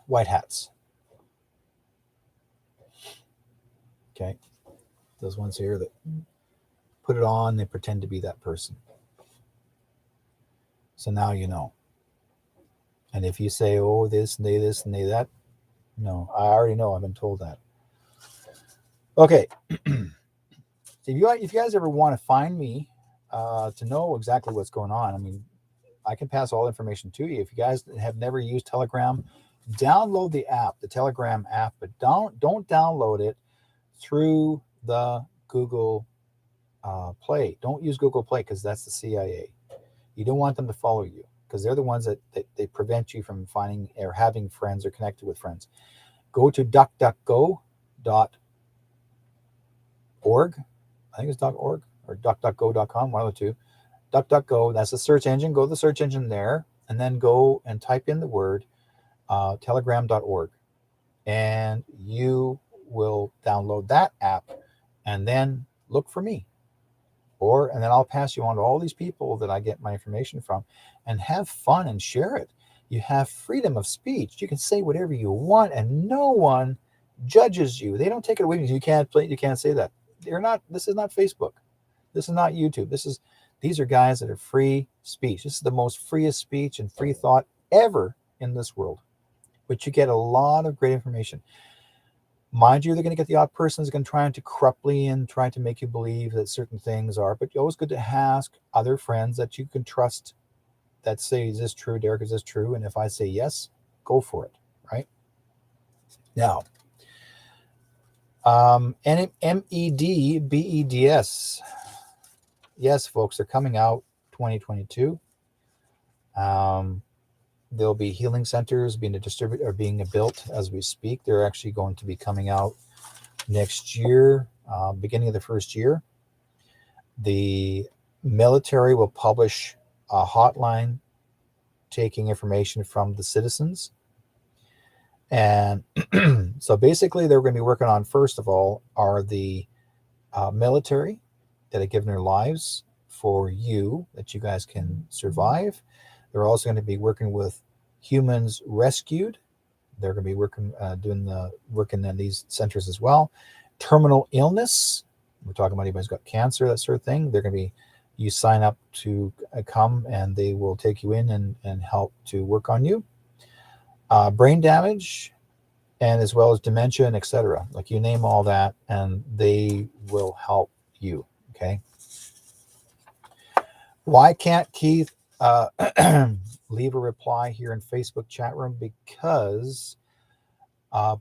white hats. Okay. Those ones here that put it on, they pretend to be that person. So now you know. And if you say, oh, this and they that, no, I already know. I've been told that. Okay. If you guys ever want to find me to know exactly what's going on, I mean, I can pass all information to you. If you guys have never used Telegram, download the app, the Telegram app, but don't download it through the Google Play. Don't use Google Play, because that's the CIA. You don't want them to follow you, because they're the ones that they prevent you from finding or having friends or connected with friends. Go to duckduckgo.org. I think it's .org or duckduckgo.com, one of the two. DuckDuckGo, that's the search engine. Go to the search engine there, and then go and type in the word telegram.org, and you will download that app, and then look for me. And then I'll pass you on to all these people that I get my information from, and have fun and share it. You have freedom of speech. You can say whatever you want, and no one judges you. They don't take it away from you. You can't say that. This is not Facebook. This is not YouTube. These are guys that are free speech. This is the most freest speech and free thought ever in this world. But you get a lot of great information. Mind you, they're going to get the odd person who's going to try to corruptly and try to make you believe that certain things are. But it's always good to ask other friends that you can trust that say, is this true, Derrick? Is this true? And if I say yes, go for it, right? Now, MEDBEDS. Yes, folks, they're coming out 2022. There'll be healing centers being distributed or being built as we speak. They're actually going to be coming out next year, beginning of the first year. The military will publish a hotline taking information from the citizens. And so basically they're going to be working on, first of all, are the military that have given their lives for you, that you guys can survive. They're also going to be working with humans rescued. They're going to be working in these centers as well. Terminal illness. We're talking about anybody who's got cancer, that sort of thing. They're going to be, you sign up to come, and they will take you in and help to work on you. Brain damage, and as well as dementia and etc. Like, you name all that, and they will help you. Okay. Why can't Keith leave a reply here in Facebook chat room? Because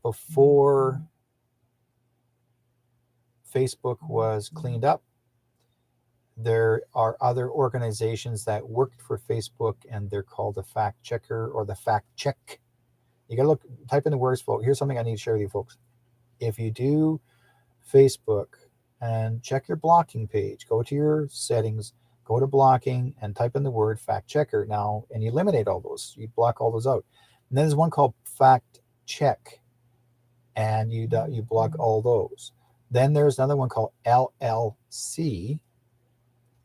before Facebook was cleaned up, there are other organizations that worked for Facebook, and they're called the fact checker or the fact check. You got to type in the words, folks. Here's something I need to share with you, folks. If you do Facebook and check your blocking page, go to your settings, go to blocking, and type in the word fact checker now, and you eliminate all those. You block all those out. And then there's one called fact check, and you block all those. Then there's another one called LLC,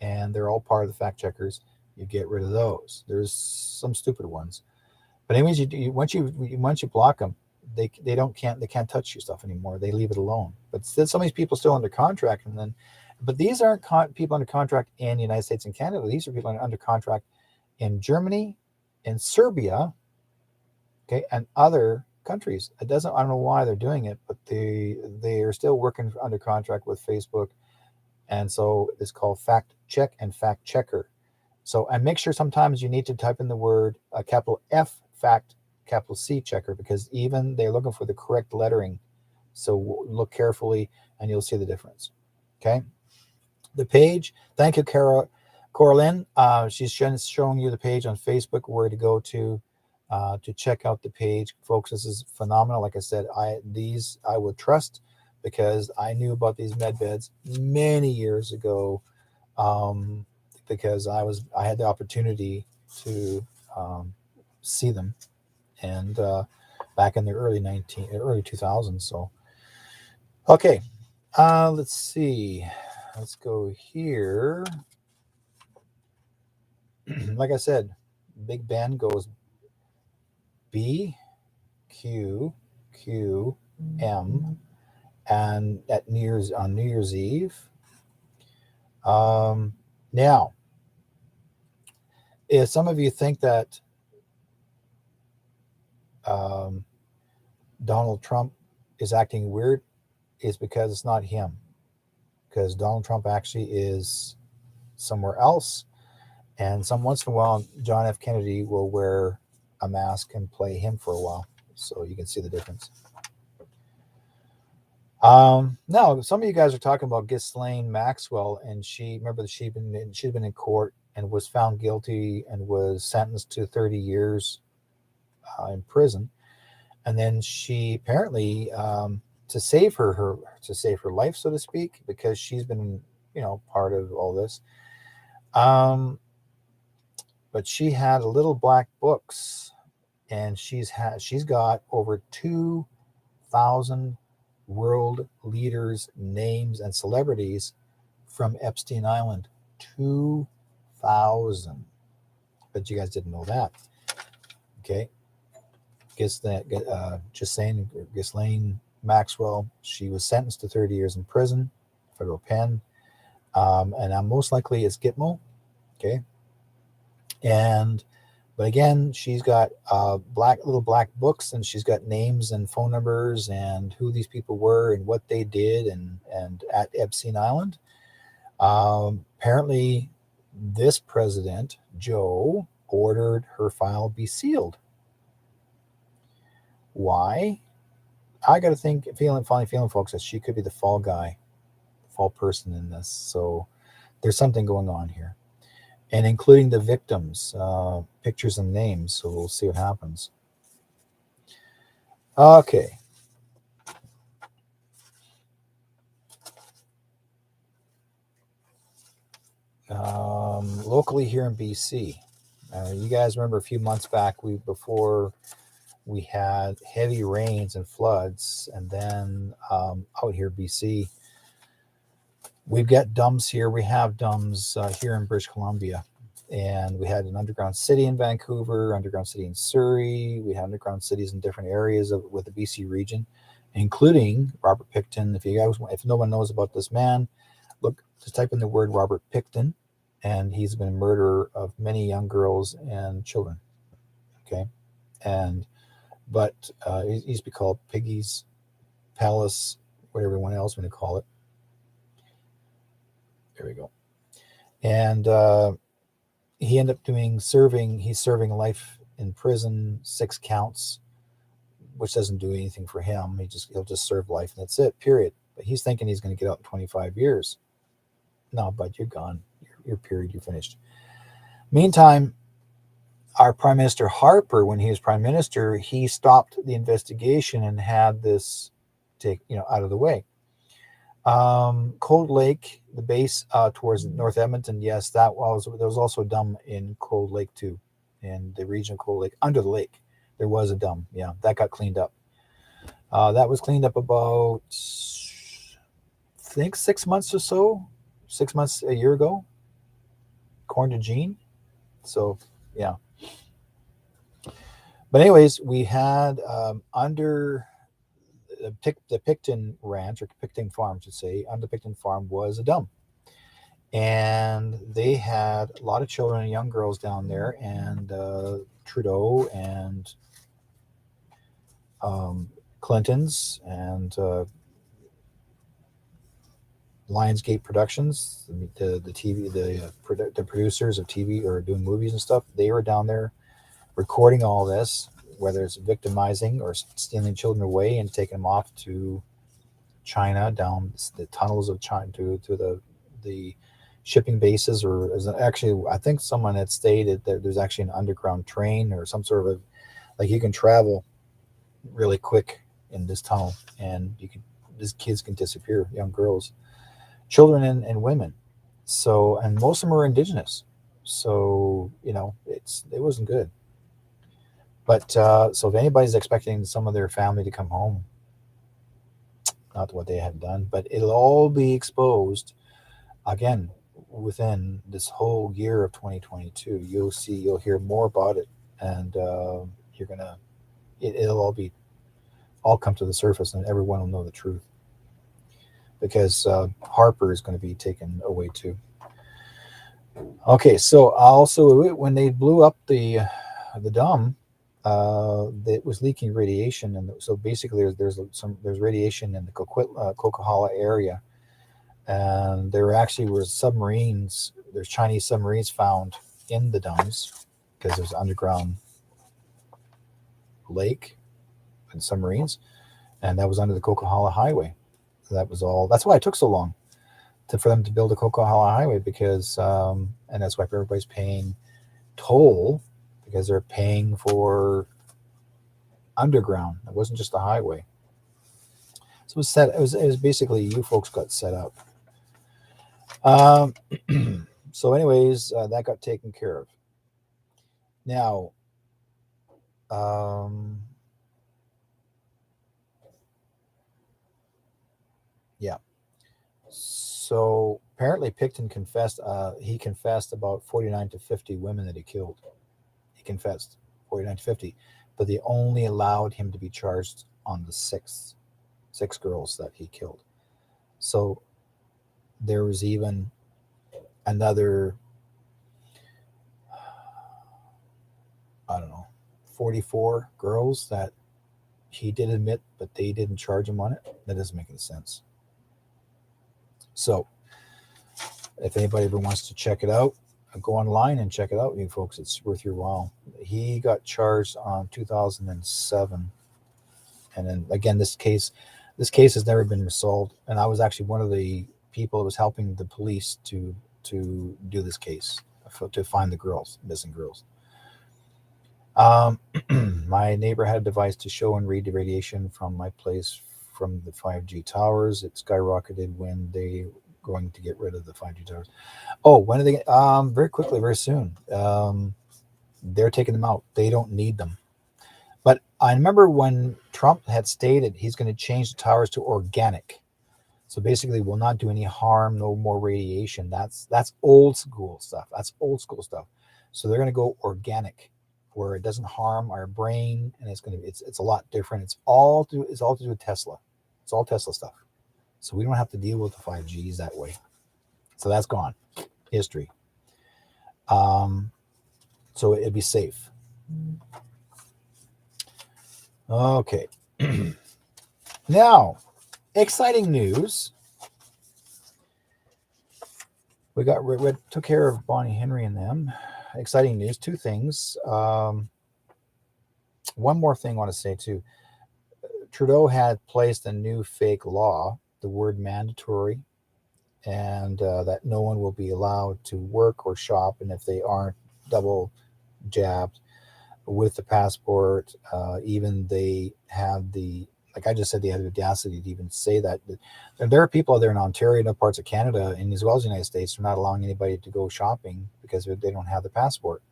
and they're all part of the fact checkers. You get rid of those. There's some stupid ones, but anyways, once you block them, they can't touch your stuff anymore. They leave it alone. But still, some of these people still under contract, but these aren't people under contract in the United States and Canada. These are people under contract in Germany, in Serbia, okay, and other countries. I don't know why they're doing it, but they are still working under contract with Facebook. And so it's called fact check and fact checker. So, and make sure sometimes you need to type in the word capital F fact, capital C checker, because even they're looking for the correct lettering. So look carefully and you'll see the difference. Okay. The page. Thank you, Coraline. She's showing you the page on Facebook where to go to check out the page. Folks, this is phenomenal. Like I said, I would trust, because I knew about these med beds many years ago, because I had the opportunity to see them, and back in the early 2000s. So, okay, let's see. Let's go here. Like I said, Big Ben goes B, Q, Q, M, and on New Year's Eve. Now, if some of you think that Donald Trump is acting weird, is because it's not him. Because Donald Trump actually is somewhere else, and once in a while, John F. Kennedy will wear a mask and play him for a while, so you can see the difference. Now, some of you guys are talking about Ghislaine Maxwell, and she'd been in court and was found guilty and was sentenced to 30 years in prison, and then she apparently to save her life, so to speak, because she's been part of all this. But she had a little black books, and she's got over 2,000 world leaders, names, and celebrities from Epstein Island. 2,000. But you guys didn't know that. Okay. Ghislaine Maxwell, she was sentenced to 30 years in prison, federal pen. And most likely it's Gitmo. Okay. But again, she's got little black books, and she's got names and phone numbers and who these people were and what they did and at Epstein Island. Apparently, this president, Joe, ordered her file be sealed. Why? I got to funny feeling, folks, that she could be the fall guy, fall person in this. So there's something going on here. And including the victims, pictures and names. So we'll see what happens. Okay. Locally here in BC, you guys remember a few months back, before we had heavy rains and floods, and then out here BC, we've got DUMBs here. We have DUMBs here in British Columbia. And we had an underground city in Vancouver, underground city in Surrey. We had underground cities in different areas with the BC region, including Robert Pickton. If no one knows about this man, look, just type in the word Robert Pickton, and he's been a murderer of many young girls and children. Okay. And but it used to be called Piggy's Palace, whatever everyone else want to call it. There we go. And he ended up he's serving life in prison, 6 counts, which doesn't do anything for him. He'll just serve life and that's it, period. But he's thinking he's going to get out in 25 years. No, bud, you're gone. Your period, you're finished. Meantime, our Prime Minister Harper, when he was Prime Minister, he stopped the investigation and had this out of the way. Cold Lake, the base towards North Edmonton, yes, there was also a dam in Cold Lake too, in the region of Cold Lake. Under the lake, there was a dam. Yeah, that got cleaned up. That was cleaned up about, I think, 6 months or so, 6 months, a year ago, according to Gene. So, yeah. But anyways, we had under the Picton Ranch, or Picton Farm, to say, under Picton Farm was a dump. And they had a lot of children and young girls down there, and Trudeau and Clinton's and Lionsgate Productions, the TV, the producers of TV or doing movies and stuff, they were down there recording all this, whether it's victimizing or stealing children away and taking them off to China, down the tunnels of China to the shipping bases, or actually, I think someone had stated that there's actually an underground train or some sort of like you can travel really quick in this tunnel, and these kids can disappear, young girls, children, and women. So, and most of them are indigenous. So, it wasn't good. But so if anybody's expecting some of their family to come home, not what they have done, but it'll all be exposed again within this whole year of 2022. You'll hear more about it, and you're gonna, it'll all come to the surface, and everyone will know the truth, because Harper is going to be taken away too. Okay, so also when they blew up the dam, it was leaking radiation, and so basically there's radiation in the Coquihalla area, and there actually were submarines. There's Chinese submarines found in the dams, because there's an underground lake and submarines, and that was under the Coquihalla Highway. So that was all. That's why it took so long for them to build a Coquihalla Highway, because and that's why everybody's paying toll, because they're paying for underground. It wasn't just a highway. So it was basically, you folks got set up. So anyways, that got taken care of. Now, yeah. So apparently Picton confessed. He confessed about 49 to 50 women that he killed. He confessed 49 to 50, but they only allowed him to be charged on the six girls that he killed. So there was even another, I don't know, 44 girls that he did admit, but they didn't charge him on it. That doesn't make any sense. So if anybody ever wants to check it out, go online and check it out, you folks. It's worth your while. He got charged on 2007. And then again, this case has never been resolved. And I was actually one of the people that was helping the police to do this case, to find the missing girls. My neighbor had a device to show and read the radiation from my place from the 5G towers. It skyrocketed when they going to get rid of the 5G towers. Oh, when are they? Very quickly, very soon. They're taking them out. They don't need them. But I remember when Trump had stated he's going to change the towers to organic. So basically, will not do any harm, no more radiation. That's old school stuff. So they're going to go organic, where it doesn't harm our brain, and it's a lot different. It's all to do with Tesla. It's all Tesla stuff. So we don't have to deal with the 5Gs that way. So that's gone. History. So it'd be safe. Okay. Now, exciting news. We took care of Bonnie Henry and them. Exciting news. Two things. One more thing I want to say too. Trudeau had placed a new fake law, the word mandatory, and that no one will be allowed to work or shop, and if they aren't double jabbed with the passport, even they have the, like I just said, they had the audacity to even say that. And there are people out there in Ontario and other parts of Canada, and as well as the United States, are not allowing anybody to go shopping because they don't have the passport.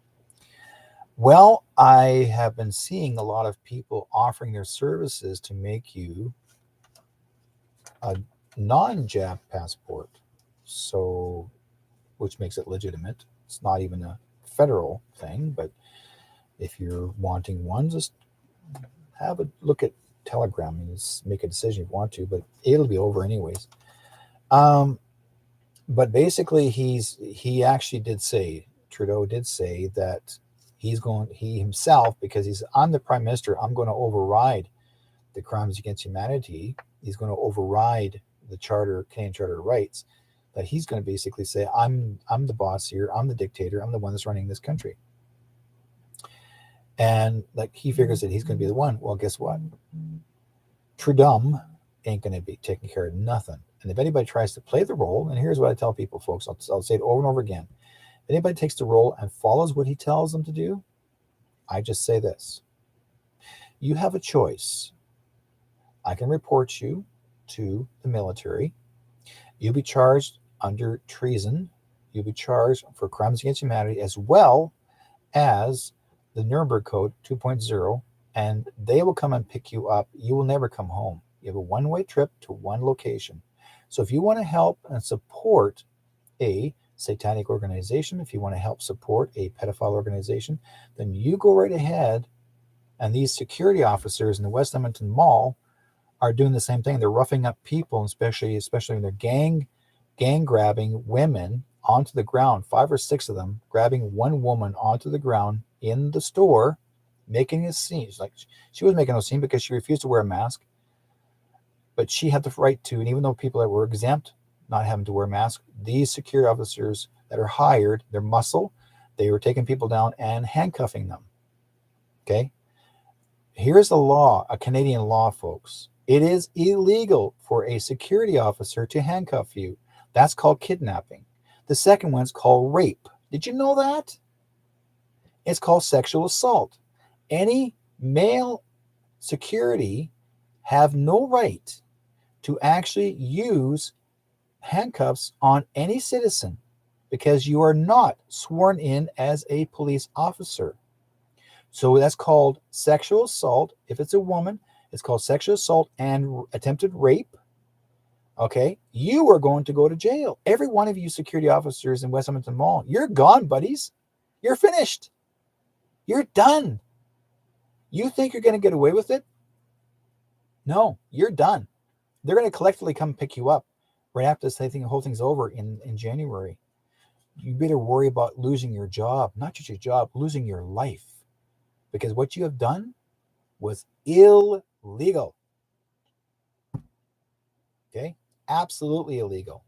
Well, I have been seeing a lot of people offering their services to make you a non-jab passport, so which makes it legitimate. It's not even a federal thing, but if you're wanting one, just have a look at Telegram and just make a decision if you want to, but it'll be over anyways. Um, but basically, he actually did say, Trudeau did say that he himself, because I'm the prime minister, I'm going to override the crimes against humanity. He's going to override the Canadian Charter of Rights. That he's going to basically say, I'm the boss here, I'm the dictator, I'm the one that's running this country. And like he figures that he's going to be the one. Well, guess what? Trudeau ain't going to be taking care of nothing. And if anybody tries to play the role, and here's what I tell people, folks, I'll say it over and over again. If anybody takes the role and follows what he tells them to do, I just say this. You have a choice. I can report you to the military. You'll be charged under treason. You'll be charged for crimes against humanity as well as the Nuremberg Code 2.0, and they will come and pick you up. You will never come home. You have a one-way trip to one location. So if you want to help and support a satanic organization, if you want to help support a pedophile organization, then you go right ahead. And these security officers in the West Edmonton Mall are doing the same thing. They're roughing up people, especially when they're gang grabbing women onto the ground, 5 or 6 of them grabbing one woman onto the ground in the store, making a scene. It's like she was making a scene because she refused to wear a mask, but she had the right to. And even though people that were exempt, not having to wear a mask, these security officers that are hired, their muscle, they were taking people down and handcuffing them. Okay, here's a law, a Canadian law, folks. It is illegal for a security officer to handcuff you. That's called kidnapping. The second one's called rape. Did you know that? It's called sexual assault. Any male security have no right to actually use handcuffs on any citizen because you are not sworn in as a police officer. So that's called sexual assault. If it's a woman, it's called sexual assault and attempted rape. Okay, you are going to go to jail. Every one of you security officers in West Edmonton Mall, you're gone, buddies. You're finished. You're done. You think you're going to get away with it? No, you're done. They're going to collectively come pick you up right after this thing, the whole thing's over in January. You better worry about losing your job, not just your job, losing your life. Because what you have done was illegal. Okay? Absolutely illegal.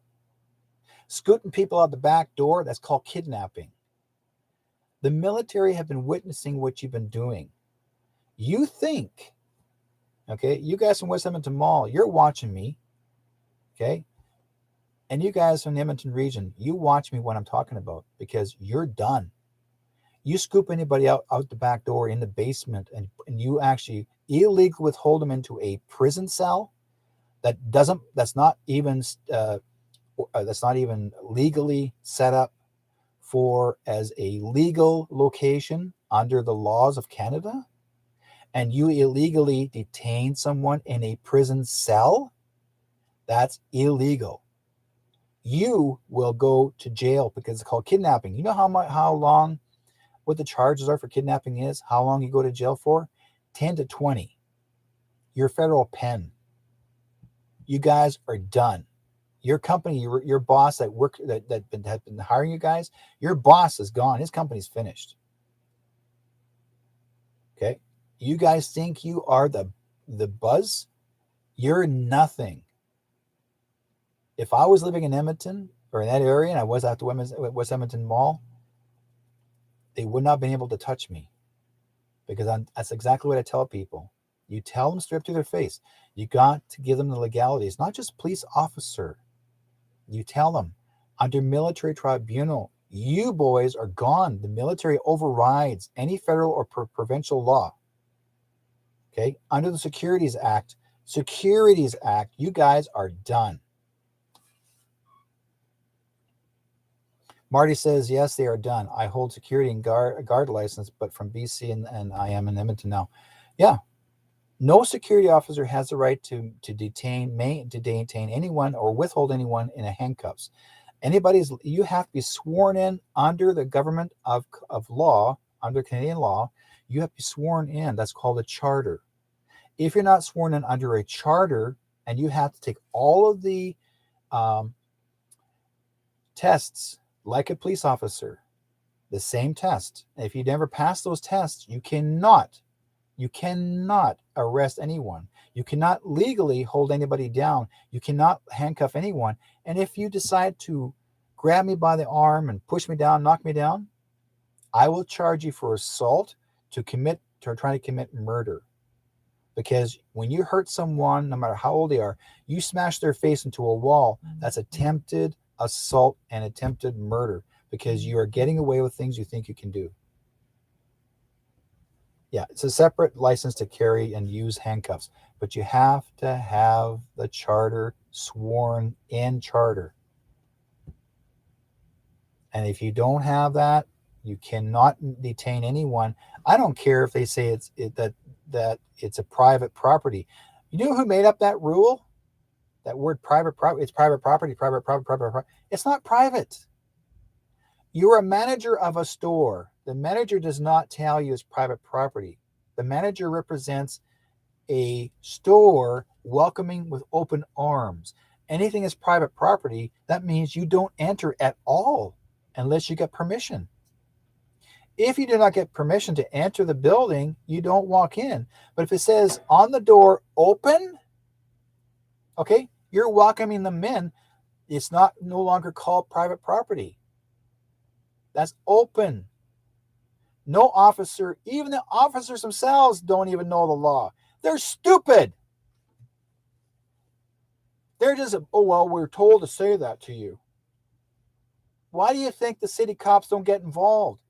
Scooting people out the back door, that's called kidnapping. The military have been witnessing what you've been doing. You think, okay, you guys from West Edmonton Mall, you're watching me, okay? And you guys from the Edmonton region, you watch me what I'm talking about because you're done. You scoop anybody out the back door in the basement and you actually illegally withhold them into a prison cell that's not even legally set up for as a legal location under the laws of Canada, and you illegally detain someone in a prison cell, that's illegal. You will go to jail because it's called kidnapping. You know how long, what the charges are for kidnapping is, how long you go to jail for? 10 to 20. Your federal pen. You guys are done. Your company, your boss that had been hiring you guys, your boss is gone. His company's finished. Okay, You guys think you are the buzz? You're nothing. If I was living in Edmonton or in that area and I was at the West Edmonton Mall, they would not have been able to touch me, because that's exactly what I tell people. You tell them straight to their face. You got to give them the legalities, not just police officer. You tell them, under military tribunal, you boys are gone. The military overrides any federal or provincial law. Okay, under the Securities Act, you guys are done. Marty says, yes, they are done. I hold security and guard license, but from BC, and I am in Edmonton now. Yeah. No security officer has the right to detain anyone or withhold anyone in a handcuffs. You have to be sworn in under the government of law, under Canadian law. You have to be sworn in. That's called a charter. If you're not sworn in under a charter, and you have to take all of the tests like a police officer, the same test. And if you never pass those tests, you cannot arrest anyone. You cannot legally hold anybody down. You cannot handcuff anyone. And if you decide to grab me by the arm and push me down, knock me down, I will charge you for assault to try to commit murder. Because when you hurt someone, no matter how old they are, you smash their face into a wall, that's attempted assault and attempted murder, because you are getting away with things you think you can do. Yeah, it's a separate license to carry and use handcuffs, but you have to have the charter, sworn in charter. And if you don't have that, you cannot detain anyone. I don't care if they say that it's a private property. You know who made up that rule? That word private property. It's private property, private property. It's not private. You're a manager of a store. The manager does not tell you it's private property. The manager represents a store welcoming with open arms. Anything is private property, that means you don't enter at all unless you get permission. If you do not get permission to enter the building, you don't walk in. But if it says on the door, open, okay, you're welcoming them in. It's no longer called private property. That's open. No officer, even the officers themselves, don't even know the law. They're stupid. They're just, oh, well, we're told to say that to you. Why do you think the city cops don't get involved?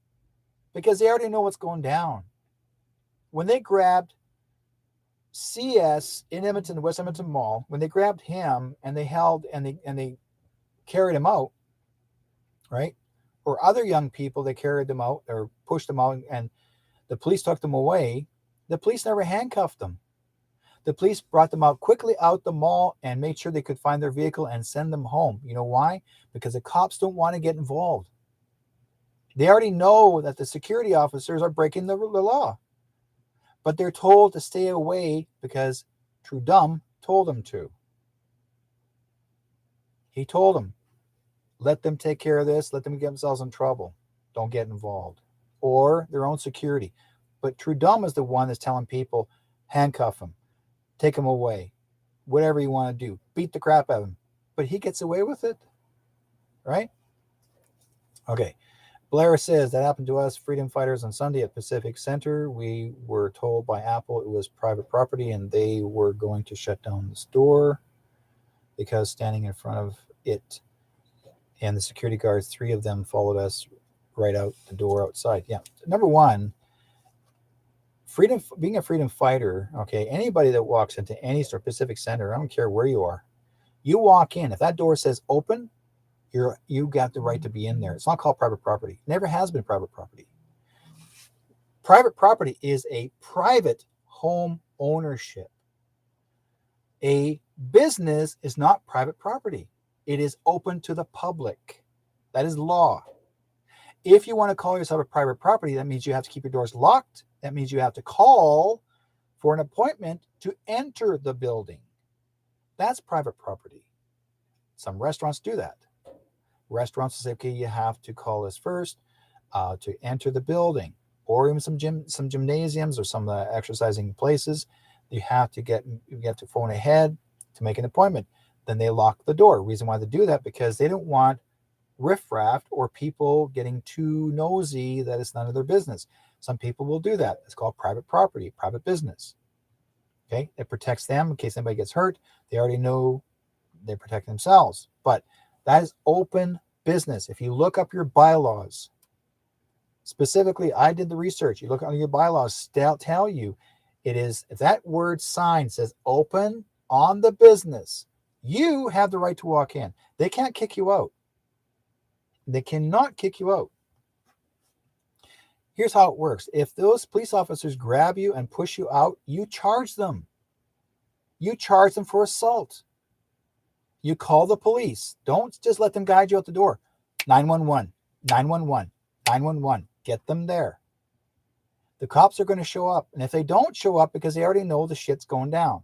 Because they already know what's going down. When they grabbed CS in Edmonton, West Edmonton Mall, when they grabbed him and they carried him out, right? Or other young people, they carried them out or pushed them out, and the police took them away. The police never handcuffed them. The police brought them out quickly out the mall and made sure they could find their vehicle and send them home. You know why? Because the cops don't want to get involved. They already know that the security officers are breaking the law, but they're told to stay away because Trudeau told them to. He told them, let them take care of this. Let them get themselves in trouble. Don't get involved. Or their own security. But Trudeau is the one that's telling people, handcuff them, take them away, whatever you want to do, beat the crap out of them. But he gets away with it, right? Okay. Blair says, that happened to us, freedom fighters, on Sunday at Pacific Center. We were told by Apple it was private property and they were going to shut down the store because standing in front of it and the security guards, 3 of them followed us right out the door outside. Yeah. Number one, being a freedom fighter, okay, anybody that walks into any store, Pacific Center, I don't care where you are, you walk in, if that door says open, you got the right to be in there. It's not called private property. Never has been private property. Private property is a private home ownership. A business is not private property. It is open to the public. That is law. If you want to call yourself a private property, that means you have to keep your doors locked. That means you have to call for an appointment to enter the building. That's private property. Some restaurants do that. Restaurants say, okay, you have to call us first to enter the building. or even some gymnasiums or some exercising places. You have to phone ahead to make an appointment. Then they lock the door. Reason why they do that, because they don't want riffraff or people getting too nosy that it's none of their business. Some people will do that. It's called private property, private business. Okay, it protects them in case anybody gets hurt. They already know they protect themselves. But that is open business. If you look up your bylaws, specifically, I did the research. You look on your bylaws, tell you it is, if that word sign says open on the business, you have the right to walk in. They can't kick you out. They cannot kick you out. Here's how it works. If those police officers grab you and push you out, you charge them. You charge them for assault. You call the police. Don't just let them guide you out the door. 911, 911, 911. Get them there. The cops are going to show up. And if they don't show up, because they already know the shit's going down,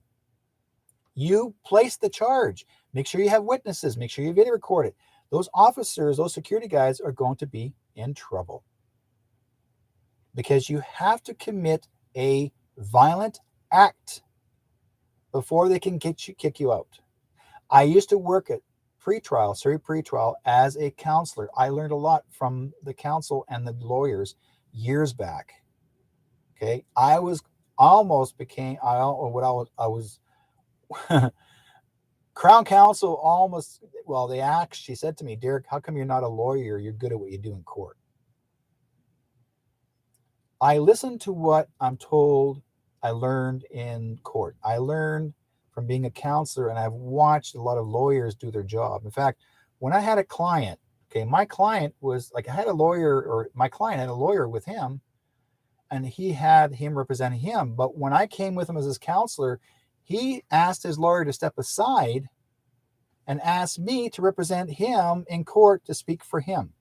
you place the charge. Make sure you have witnesses. Make sure you video record it. Those officers, those security guys are going to be in trouble, because you have to commit a violent act before they can kick you out. I used to work at Surrey pretrial as a counselor. I learned a lot from the counsel and the lawyers years back. Okay, I was Crown Counsel almost. Well, she said to me, Derrick, how come you're not a lawyer? You're good at what you do in court. I listened to what I'm told I learned in court. I learned from being a counselor, and I've watched a lot of lawyers do their job. In fact, when I had a client, my client was like, my client had a lawyer with him, and he had him representing him. But when I came with him as his counselor, he asked his lawyer to step aside and asked me to represent him in court to speak for him.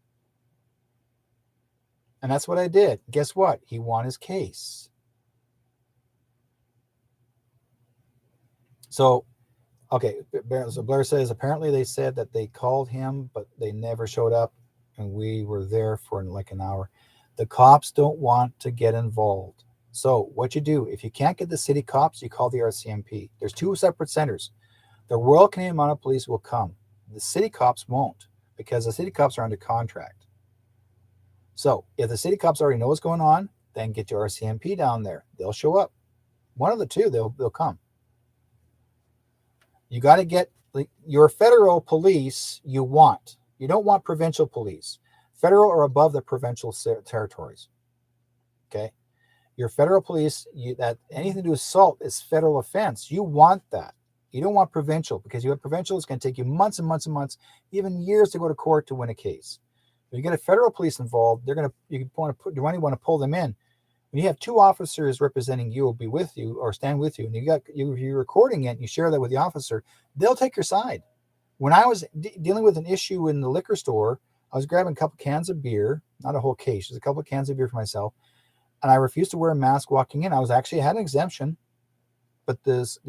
And that's what I did. Guess what? He won his case. So, so Blair says, apparently they said that they called him, but they never showed up, and we were there for like an hour. The cops don't want to get involved. So what you do, if you can't get the city cops, you call the RCMP. There's two separate centers. The Royal Canadian Mounted Police will come. The city cops won't, because the city cops are under contract. So if the city cops already know what's going on, then get your RCMP down there. They'll show up. One of the two, they'll come. You got to get your federal police. You don't want provincial police. Federal or above the provincial territories. Okay. Your federal police, that anything to do with assault is federal offense. You want that. You don't want provincial, because you have provincial, it's going to take you months and months and months, even years to go to court to win a case. If you get a federal police involved, you want to pull them in. When you have two officers representing you, will be with you or stand with you, and you're recording it, and you share that with the officer, they'll take your side. When I was dealing with an issue in the liquor store, I was grabbing a couple cans of beer, not a whole case, just a couple of cans of beer for myself, and I refused to wear a mask walking in. I had an exemption, but they was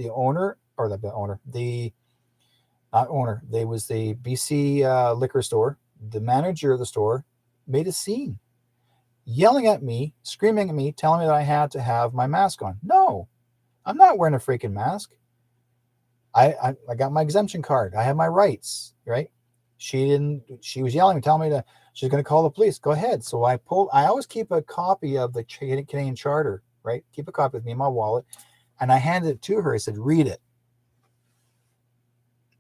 the BC liquor store. The manager of the store made a scene, yelling at me, screaming at me, telling me that I had to have my mask on. No, I'm not wearing a freaking mask. I got my exemption card. I have my rights, right? She was yelling, telling me she's going to call the police. Go ahead. So I always keep a copy of the Canadian Charter, right? Keep a copy with me in my wallet. And I handed it to her. I said, read it.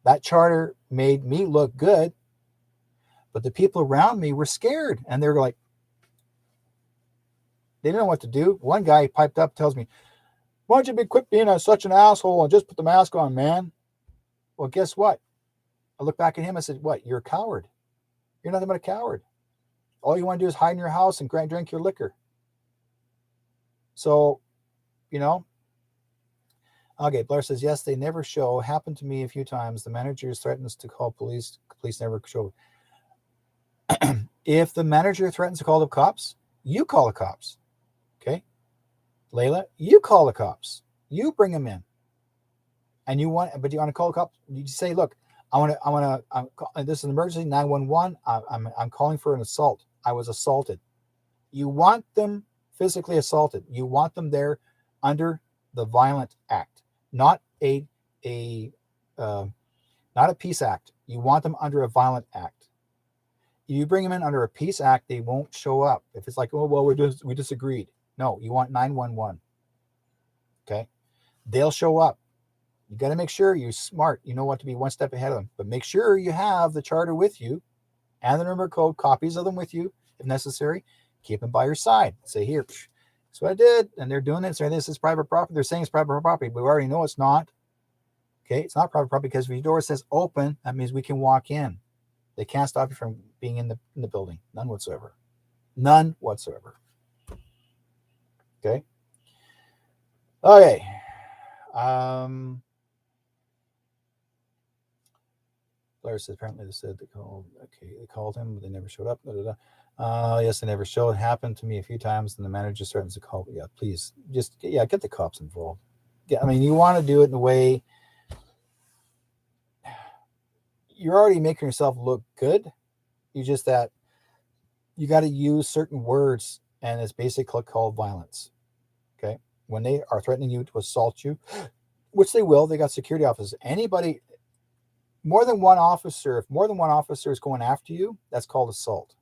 That charter made me look good, but the people around me were scared, and they were like, they didn't know what to do. One guy piped up, tells me, why don't you quit being such an asshole and just put the mask on, man? Well, guess what? I looked back at him. I said, what? You're a coward. You're nothing but a coward. All you want to do is hide in your house and drink your liquor. So, Okay, Blair says, yes, they never show. Happened to me a few times. The manager threatens to call police. Police never show. If the manager threatens to call the cops, you call the cops. Okay? Layla, you call the cops. You bring them in. And you want to call the cops? You say, look, this is an emergency, 911. I'm calling for an assault. I was assaulted. You want them physically assaulted. You want them there under the violent act, not a not a peace act. You want them under a violent act. You bring them in under a peace act, they won't show up. If it's like, oh well, we disagreed. No, you want 911. Okay, they'll show up. You got to make sure you're smart. You know what to be one step ahead of them, but make sure you have the charter with you and the number code, copies of them with you if necessary. Keep them by your side. Say, here, that's what I did, and they're doing it. So this is private property. They're saying it's private property, but we already know it's not. Okay, it's not private property because if your door says open, that means we can walk in. They can't stop you from being in the building. None whatsoever. None whatsoever. Okay. Okay. Blair says apparently they said they called. Okay, they called him, but they never showed up. Yes, they never showed. It happened to me a few times, and the manager threatens to call. Yeah, please, just get the cops involved. Yeah, I mean, you want to do it in a way. You're already making yourself look good. You just that you got to use certain words, and it's basically called violence. Okay, when they are threatening you to assault you, which they will, they got security officers. Anybody, more than one officer, if more than one officer is going after you, that's called assault.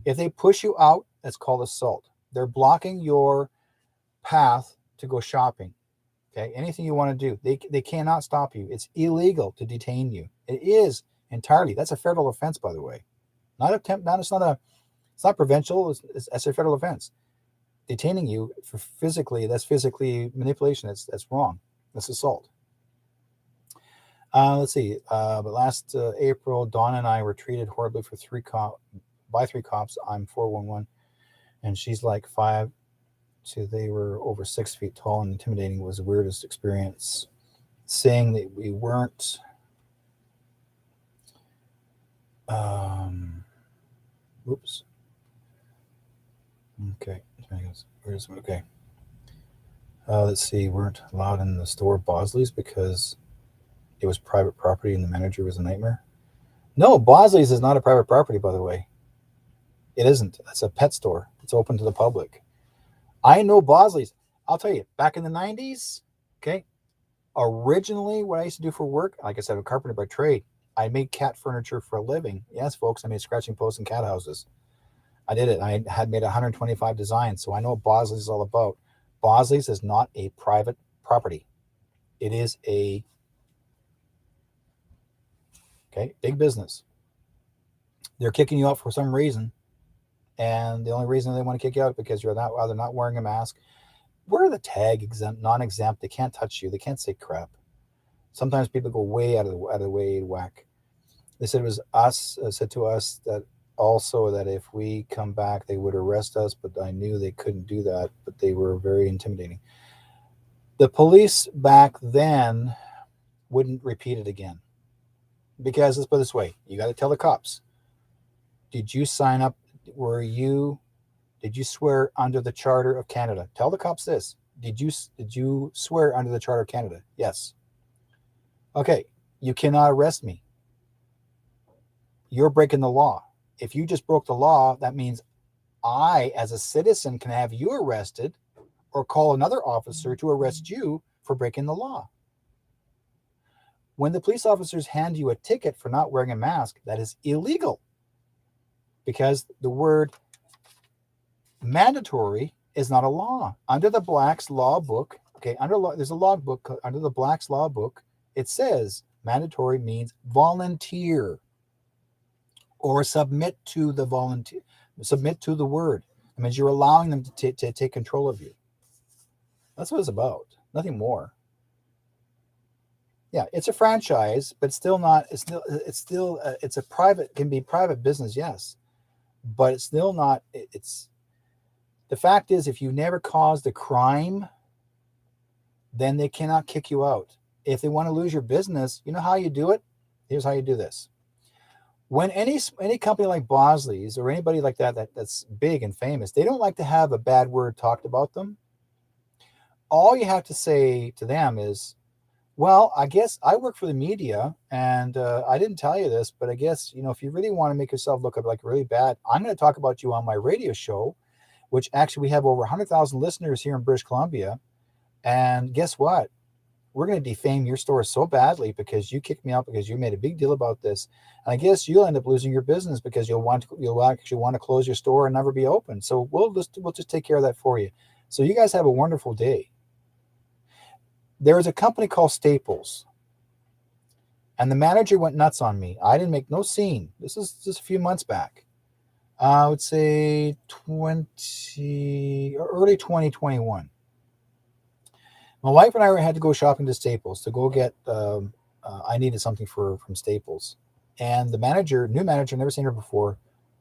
If they push you out, that's called assault. They're blocking your path to go shopping. Okay, anything you want to do, they cannot stop you. It's illegal to detain you. It is entirely. That's a federal offense, by the way. Not attempt. Not it's not provincial. It's a federal offense. Detaining you for that's physically manipulation. That's wrong. That's assault. Let's see. But last April, Dawn and I were treated horribly by three cops. I'm 411, and she's like 5. So they were over 6 feet tall and intimidating. Was the weirdest experience. Saying that we weren't. Oops. Okay. Okay. Let's see. Weren't allowed in the store Bosley's because it was private property and the manager was a nightmare. No, Bosley's is not a private property, by the way. It isn't. It's a pet store. It's open to the public. I know Bosley's. I'll tell you, back in the 90s, okay, originally what I used to do for work, like I said, I'm a carpenter by trade. I made cat furniture for a living. Yes, folks, I made scratching posts and cat houses. I did it. I had made 125 designs, so I know what Bosley's is all about. Bosley's is not a private property. It is a big business. They're kicking you out for some reason, and the only reason they want to kick you out is because you're either not wearing a mask. Wear the tag, exempt, non-exempt. They can't touch you. They can't say crap. Sometimes people go way out of the way to whack. They said it was us, said to us that also that if we come back, they would arrest us, but I knew they couldn't do that, but they were very intimidating. The police back then wouldn't repeat it again. Because let's put it this way, you got to tell the cops, did you sign up? Did you swear under the Charter of Canada? Tell the cops this. Did you swear under the Charter of Canada? Yes. Okay, you cannot arrest me. You're breaking the law. If you just broke the law, that means I, as a citizen, can have you arrested or call another officer to arrest you for breaking the law. When the police officers hand you a ticket for not wearing a mask, that is illegal because the word mandatory is not a law. Under the Black's Law Book, there's a log book under the Black's Law Book. It says mandatory means volunteer or submit to the word. It means you're allowing them to take control of you. That's what it's about. Nothing more. Yeah, it's a franchise, but still not. It's a private, can be private business, yes, but it's still not. It's the fact is, if you never caused a crime, then they cannot kick you out. If they want to lose your business, you know how you do it? Here's how you do this. When any company like Bosley's or anybody like that's big and famous, they don't like to have a bad word talked about them. All you have to say to them is, well, I guess I work for the media, and I didn't tell you this, but I guess, if you really want to make yourself look like really bad, I'm going to talk about you on my radio show, which actually we have over 100,000 listeners here in British Columbia. And guess what? We're going to defame your store so badly because you kicked me out because you made a big deal about this. And I guess you'll end up losing your business because you'll actually want to close your store and never be open. So we'll just take care of that for you. So you guys have a wonderful day. There is a company called Staples, and the manager went nuts on me. I didn't make no scene. This is just a few months back. I would say early 2021. My wife and I had to go shopping to Staples to go get. I needed something from Staples, and the new manager, never seen her before,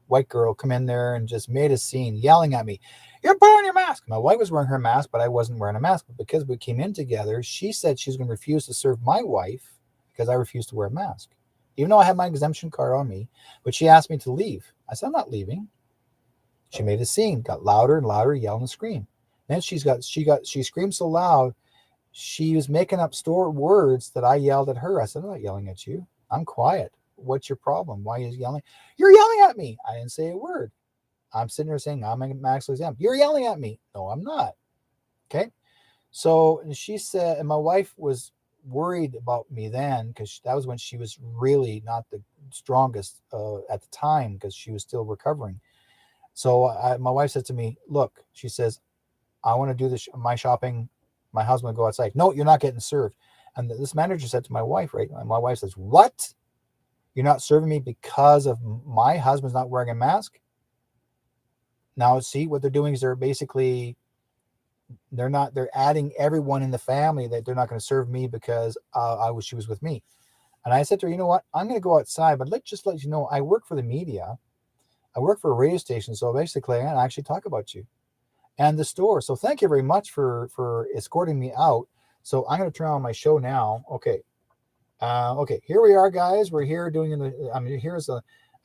white girl, come in there and just made a scene, yelling at me, "You're putting on your mask." My wife was wearing her mask, but I wasn't wearing a mask. But because we came in together, she said she's going to refuse to serve my wife because I refused to wear a mask, even though I had my exemption card on me. But she asked me to leave. I said, "I'm not leaving." She made a scene, got louder and louder, yelling and scream. Then she screamed so loud, she was making up store words that I yelled at her. I said, "I'm not yelling at you. I'm quiet. What's your problem? Why are you yelling?" "You're yelling at me." I didn't say a word. I'm sitting there saying, "I'm maximally exempt." "You're yelling at me." "No, I'm not." Okay. So she said, and my wife was worried about me then because that was when she was really not the strongest at the time because she was still recovering. So my wife said to me, "Look," she says, "I want to do my shopping. My husband will go outside." "No, you're not getting served." And this manager said to my wife, right? And my wife says, "What? You're not serving me because of my husband's not wearing a mask?" Now, see, what they're doing is they're adding everyone in the family that they're not going to serve me because she was with me. And I said to her, "You know what? I'm going to go outside, but let's just let you know, I work for the media. I work for a radio station. So basically, I actually talk about you and the store. So thank you very much for escorting me out. So I'm going to turn on my show now." Okay. Okay, here we are, guys. We're here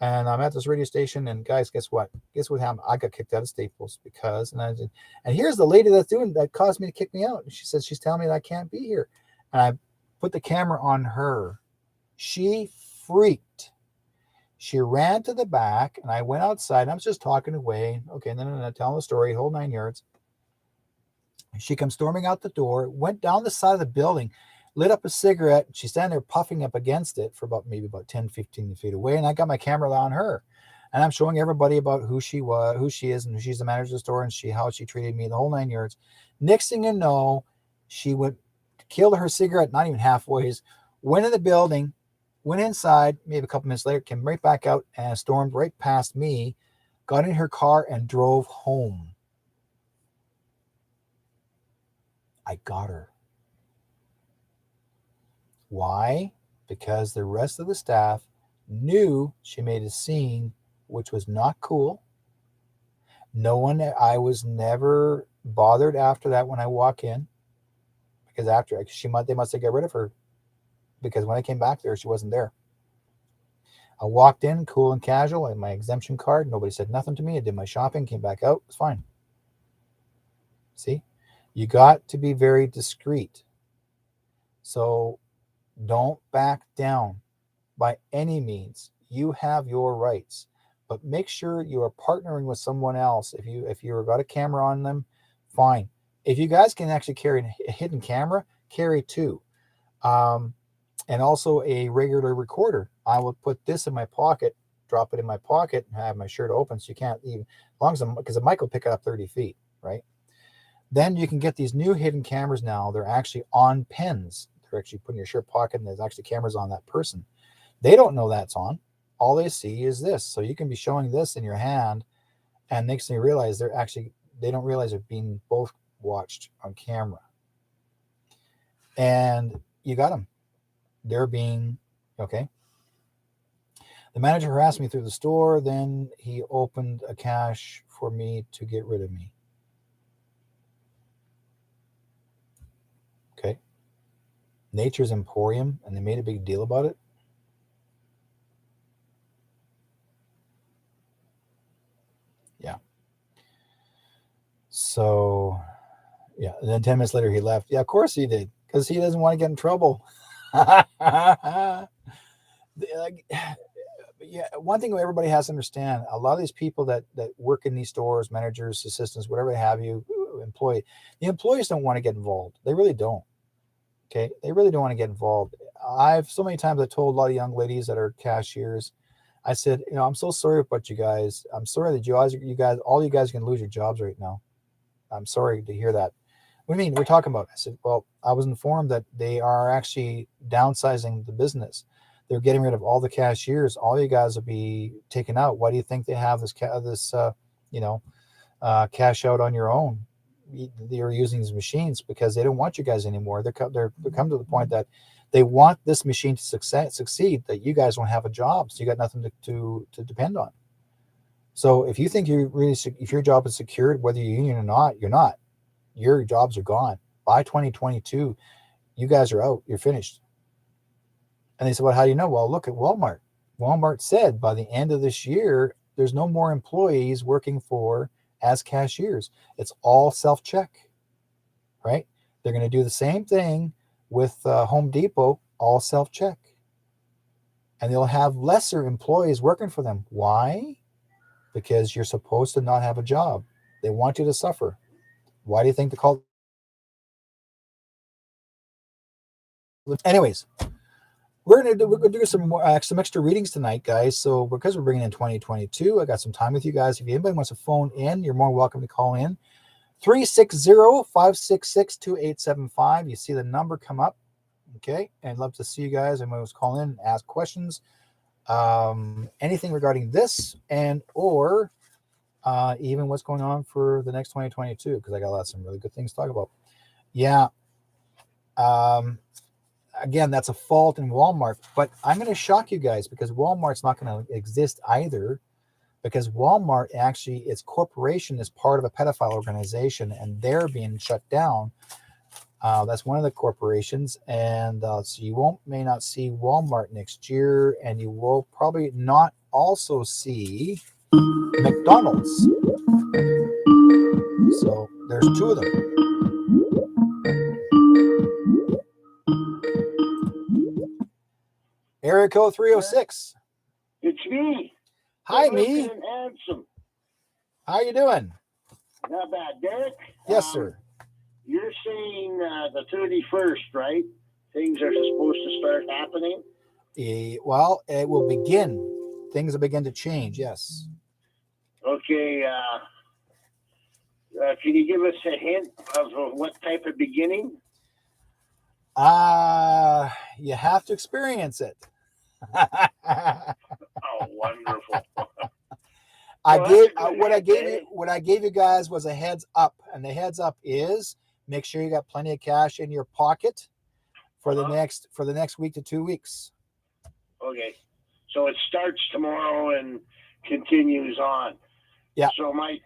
and I'm at this radio station. And guys, guess what? Guess what happened? I got kicked out of Staples because, and here's the lady that caused me to kick me out. She says she's telling me that I can't be here. And I put the camera on her. She freaked. She ran to the back, and I went outside. I was just talking away. Okay, no, telling the story, whole 9 yards. She comes storming out the door, went down the side of the building, lit up a cigarette. She's standing there puffing up against it for maybe about 10, 15 feet away. And I got my camera on her. And I'm showing everybody about who she is, and she's the manager of the store, and how she treated me, the whole 9 yards. Next thing you know, she killed her cigarette, not even halfway, went in the building, went inside, maybe a couple minutes later, came right back out and stormed right past me, got in her car and drove home. I got her. Why? Because the rest of the staff knew she made a scene, which was not cool. I was never bothered after that when I walk in, because they must have got rid of her, because when I came back there, she wasn't there. I walked in cool and casual, I had my exemption card. Nobody said nothing to me. I did my shopping, came back out. It was fine. See, you got to be very discreet. So don't back down by any means. You have your rights, but make sure you are partnering with someone else. If you've got a camera on them, fine. If you guys can actually carry a hidden camera, carry two. And also a regular recorder. I will put this in my pocket, drop it in my pocket, and have my shirt open so you can't even, because the mic will pick it up 30 feet, right? Then you can get these new hidden cameras now. They're actually on pins. They're actually put in your shirt pocket, and there's actually cameras on that person. They don't know that's on. All they see is this. So you can be showing this in your hand, and next thing you realize they don't realize they're being both watched on camera. And you got them. They're being, okay. The manager harassed me through the store. Then he opened a cache for me to get rid of me. Okay. Nature's Emporium, and they made a big deal about it. Yeah. So, yeah. And then 10 minutes later, he left. Yeah, of course he did, because he doesn't want to get in trouble. yeah, one thing everybody has to understand: a lot of these people that work in these stores, managers, assistants, whatever they have you, the employees don't want to get involved. They really don't. Okay, they really don't want to get involved. I've so many times I told a lot of young ladies that are cashiers, I said, I'm so sorry about you guys. I'm sorry that all you guys can lose your jobs right now. I'm sorry to hear that. What do you mean? We're talking about? I said, well, I was informed that they are actually downsizing the business. They're getting rid of all the cashiers. All you guys will be taken out. Why do you think they have cash out on your own? They're using these machines because they don't want you guys anymore. They're come to the point that they want this machine to succeed, that you guys don't have a job, so you got nothing to depend on. So if you think if your job is secured, whether you're union or not, you're not. Your jobs are gone. By 2022, you guys are out. You're finished. And they said, well, how do you know? Well, look at Walmart. Walmart said by the end of this year, there's no more employees working as cashiers. It's all self-check, right? They're going to do the same thing with Home Depot, all self-check. And they'll have lesser employees working for them. Why? Because you're supposed to not have a job. They want you to suffer. Why do you think they call it? Anyways, we're gonna do some extra readings tonight, guys. So because we're bringing in 2022, I got some time with you guys. If anybody wants to phone in, you're more welcome to call in. 360-566-2875. You see the number come up. Okay. And I'd love to see you guys. Anyone who's calling in and ask questions. Anything regarding this or even what's going on for the next 2022, because I got some really good things to talk about. Yeah. Again, that's a fault in Walmart, but I'm going to shock you guys because Walmart's not going to exist either, because Walmart actually, its corporation is part of a pedophile organization and they're being shut down. That's one of the corporations. And so you may not see Walmart next year, and you will probably not also see McDonald's. So there's two of them. Area code 306. It's me. Hi, me. Handsome. How you doing? Not bad, Derek. Yes, sir. You're saying the 31st, right? Things are supposed to start happening? Well, it will begin. Things will begin to change, yes. Okay. Can you give us a hint of what type of beginning? You have to experience it. Oh, wonderful. What I gave you guys was a heads up, and the heads up is make sure you got plenty of cash in your pocket for the next week to 2 weeks. Okay. So it starts tomorrow and continues on. Yeah. So my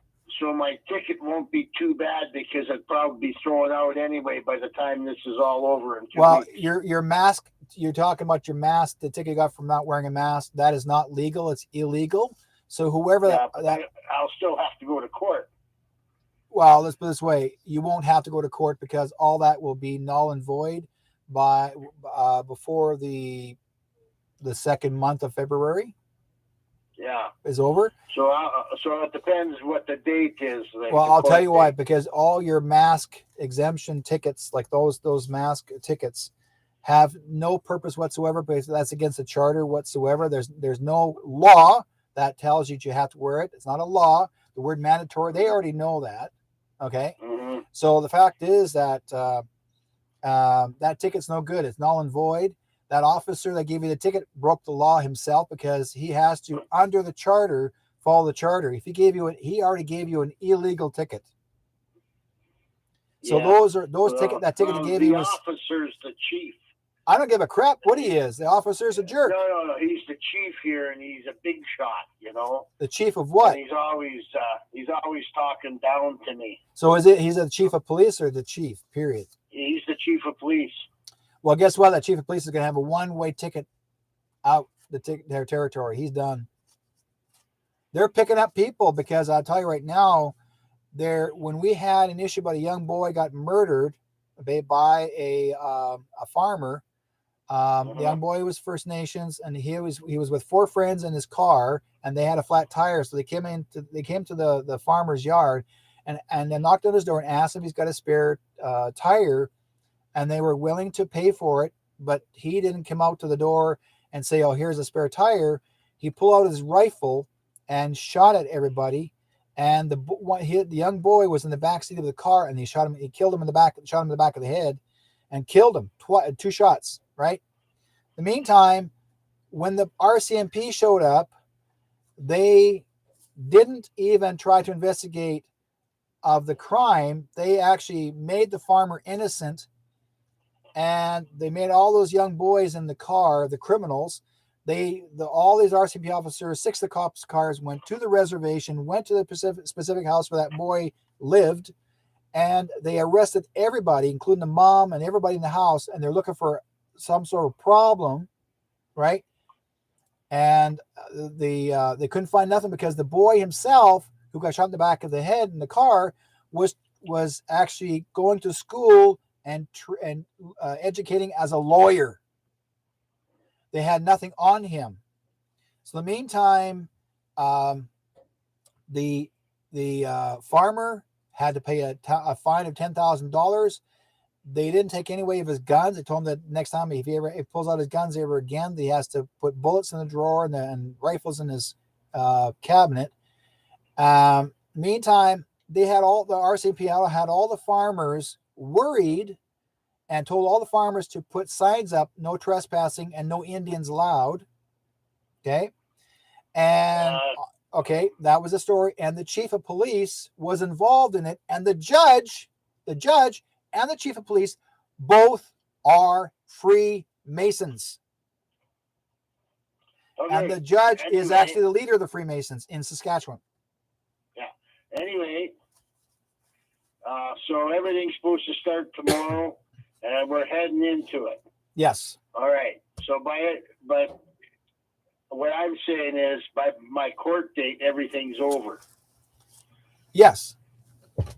ticket won't be too bad because it'll probably be thrown out anyway by the time this is all over in 2 weeks. Your mask, you're talking about your mask, the ticket you got from not wearing a mask, that is not legal. It's illegal. So whoever I'll still have to go to court. Well, let's put it this way. You won't have to go to court because all that will be null and void by before the second month of February. Yeah, is over. So it depends what the date is. Well, I'll tell you why, because all your mask exemption tickets, like those mask tickets, have no purpose whatsoever, because that's against the charter whatsoever. There's no law that tells you have to wear it. It's not a law. The word mandatory, they already know that. Okay. Mm-hmm. So the fact is that that ticket's no good. It's null and void. That officer that gave you the ticket broke the law himself, because he has to, under the charter, follow the charter. If he already gave you an illegal ticket. So that ticket he gave you was. The officer's the chief. I don't give a crap what he is. The officer's a jerk. No. He's the chief here, and he's a big shot. You know. The chief of what? And he's always talking down to me. So he's the chief of police or the chief? Period. He's the chief of police. Well, guess what? That chief of police is going to have a one-way ticket out their territory. He's done. They're picking up people, because I'll tell you right now, when we had an issue about a young boy got murdered by a farmer, The young boy was First Nations, and he was with 4 friends in his car, and they had a flat tire. So they came to the farmer's yard, and they knocked on his door and asked if he's got a spare tire, and they were willing to pay for it. But he didn't come out to the door and say, "Oh, here's a spare tire." He pulled out his rifle and shot at everybody. And the young boy was in the back seat of the car, and he shot him. He killed him in the back, shot him in the back of the head, and killed him 2 shots. Right. In the meantime, when the RCMP showed up, they didn't even try to investigate of the crime. They actually made the farmer innocent, and they made all those young boys in the car the criminals. All these RCMP officers, 6 of the cops' cars went to the reservation, went to the specific house where that boy lived, and they arrested everybody, including the mom and everybody in the house, and they're looking for some sort of problem, right? And they couldn't find nothing, because the boy himself, who got shot in the back of the head in the car, was actually going to school and educating as a lawyer. They had nothing on him. So in the meantime, the farmer had to pay a fine of $10,000. They didn't take any away of his guns. They told him that next time if he pulls out his guns ever again, he has to put bullets in the drawer and rifles in his cabinet. Meantime, the RCMP had all the farmers worried, and told all the farmers to put signs up: no trespassing and no Indians allowed. Okay. And okay, that was the story. And the chief of police was involved in it. And the judge and the chief of police both are Freemasons. Okay. And the judge is actually the leader of the Freemasons in Saskatchewan. Yeah. Anyway, so everything's supposed to start tomorrow, and we're heading into it. Yes. All right. So but what I'm saying is, by my court date, everything's over. Yes.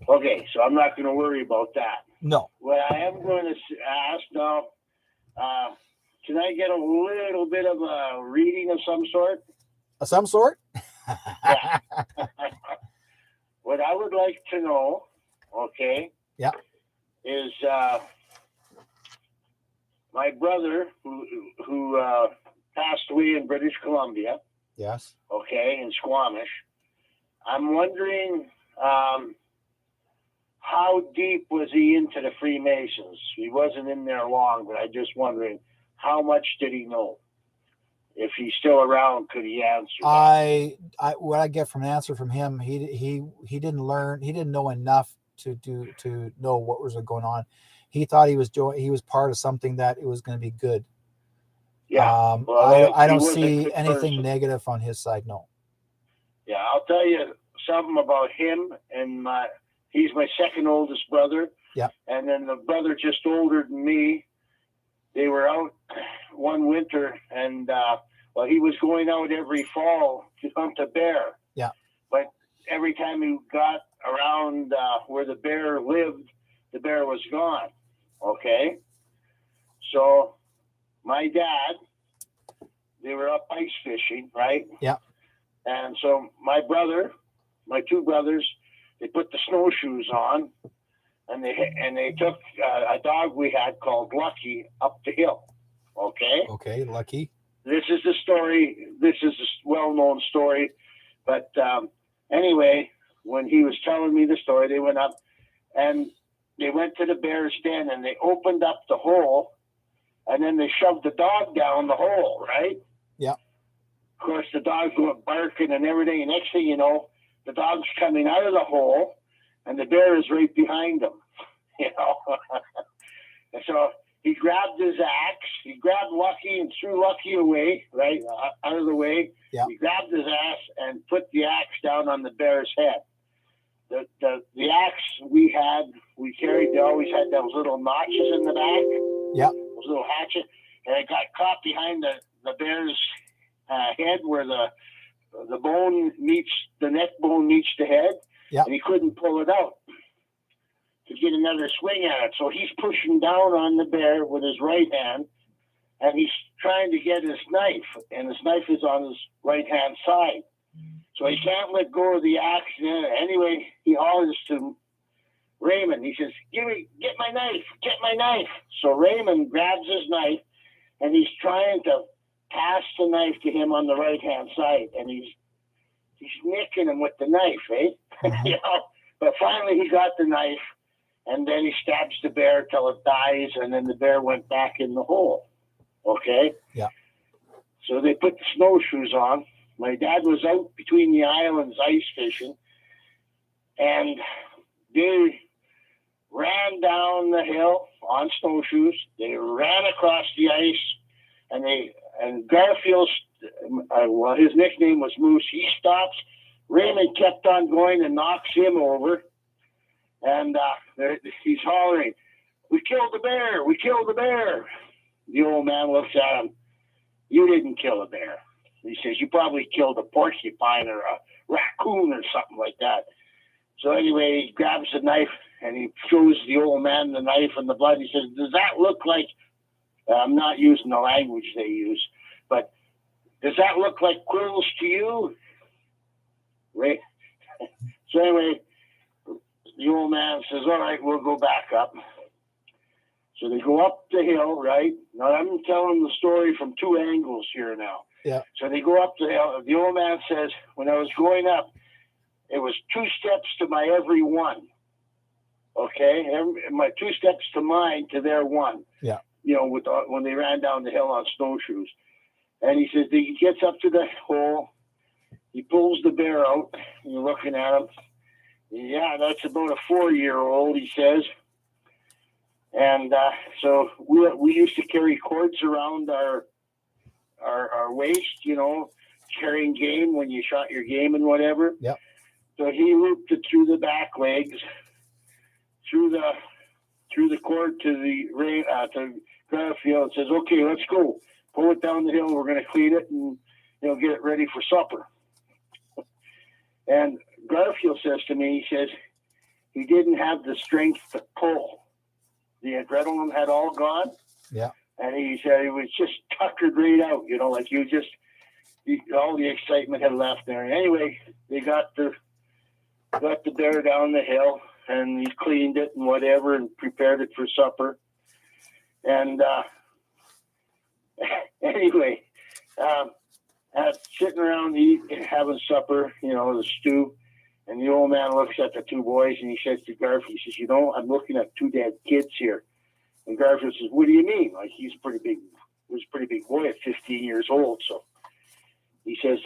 Okay, so I'm not going to worry about that. No. What I am going to ask now, can I get a little bit of a reading of some sort? Of some sort? Yeah. What I would like to know, okay, yeah, is my brother who passed away in British Columbia. Yes. Okay, in Squamish. I'm wondering, how deep was he into the Freemasons? He wasn't in there long, but I'm just wondering, how much did he know? If he's still around, could he answer? What I get from an answer from him, he didn't learn. He didn't know enough to know what was going on. He thought he was part of something that it was going to be good. Yeah. I don't see anything negative on his side. No. Yeah, I'll tell you something about him, and he's my second oldest brother. Yeah. And then the brother just older than me, they were out one winter, and he was going out every fall to hunt a bear. Yeah. But every time he got around where the bear lived, the bear was gone. Okay. So my dad, they were up ice fishing, right? Yeah. And so my two brothers, they put the snowshoes on, and they took a dog we had called Lucky up the hill. Okay. Okay, Lucky. This is the story. This is a well-known story, but anyway, when he was telling me the story, they went up and they went to the bear's den, and they opened up the hole, and then they shoved the dog down the hole, right? Yeah. Of course, the dog's going barking and everything, and next thing you know, the dog's coming out of the hole, and the bear is right behind him, you know. And so he grabbed his axe, he grabbed Lucky and threw Lucky away, right, out of the way. Yeah. He grabbed his axe and put the axe down on the bear's head. The axe we carried, they always had those little notches in the back. Yeah. Those little hatchet. And it got caught behind the bear's head where the bone meets, the neck bone meets the head. Yeah. And he couldn't pull it out to get another swing at it. So he's pushing down on the bear with his right hand, and he's trying to get his knife, and his knife is on his right-hand side. So he can't let go of the axe. Anyway, he hollers to Raymond. He says, get my knife, get my knife. So Raymond grabs his knife, and he's trying to pass the knife to him on the right-hand side, and he's nicking him with the knife, eh? Mm-hmm. But finally he got the knife, and then he stabs the bear till it dies, and then the bear went back in the hole. Okay? Yeah. So they put the snowshoes on. My dad was out between the islands ice fishing, and they ran down the hill on snowshoes. They ran across the ice, and Garfield, his nickname was Moose. He stops. Raymond kept on going and knocks him over, and he's hollering, "We killed the bear! We killed the bear!" The old man looks at him. "You didn't kill a bear." He says, "You probably killed a porcupine or a raccoon or something like that." So anyway, he grabs the knife and he shows the old man the knife and the blood. He says, "Does that look like," I'm not using the language they use, but "does that look like quills to you?" Right? So anyway, the old man says, "All right, we'll go back up." So they go up the hill, right? Now I'm telling the story from two angles here now. Yeah. So they go up the hill. The old man says, "When I was going up, it was 2 steps to my every one." Okay? My 2 steps to mine to their one. Yeah. When they ran down the hill on snowshoes. And he says, he gets up to the hole. He pulls the bear out. And you're looking at him. "Yeah, that's about a 4-year-old, he says. And so we used to carry cords around our waist, carrying game when you shot your game and whatever. Yep. So he looped it through the back legs, through the cord to Garfield, and says, "Okay, let's go. Pull it down the hill. We're going to clean it and get it ready for supper." And Garfield says to me, he says he didn't have the strength to pull. The adrenaline had all gone. Yeah. And he said he was just tuckered right out, like all the excitement had left there. And anyway, they got the bear down the hill, and he cleaned it and whatever and prepared it for supper. And anyway, sitting around having supper, the stew. And the old man looks at the two boys and he says to Garfield, he says, "I'm looking at 2 dead kids here." And Garfield says, "What do you mean?" Like, he was a pretty big boy at 15 years old. So he says,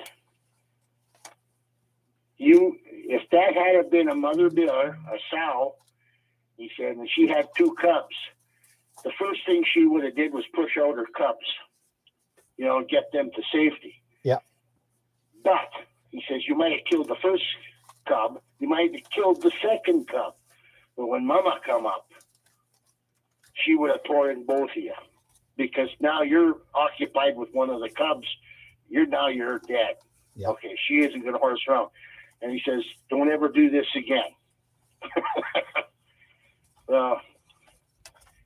if that had been a mother bear, a sow," he said, "and she had 2 cubs, the first thing she would have did was push out her cubs, get them to safety. Yeah. But," he says, "you might have killed the first cub, you might have killed the second cub. But when Mama come up, she would have torn both of you. Because now you're occupied with one of the cubs. You're dead. Yeah. Okay, she isn't going to horse around." And he says, "Don't ever do this again."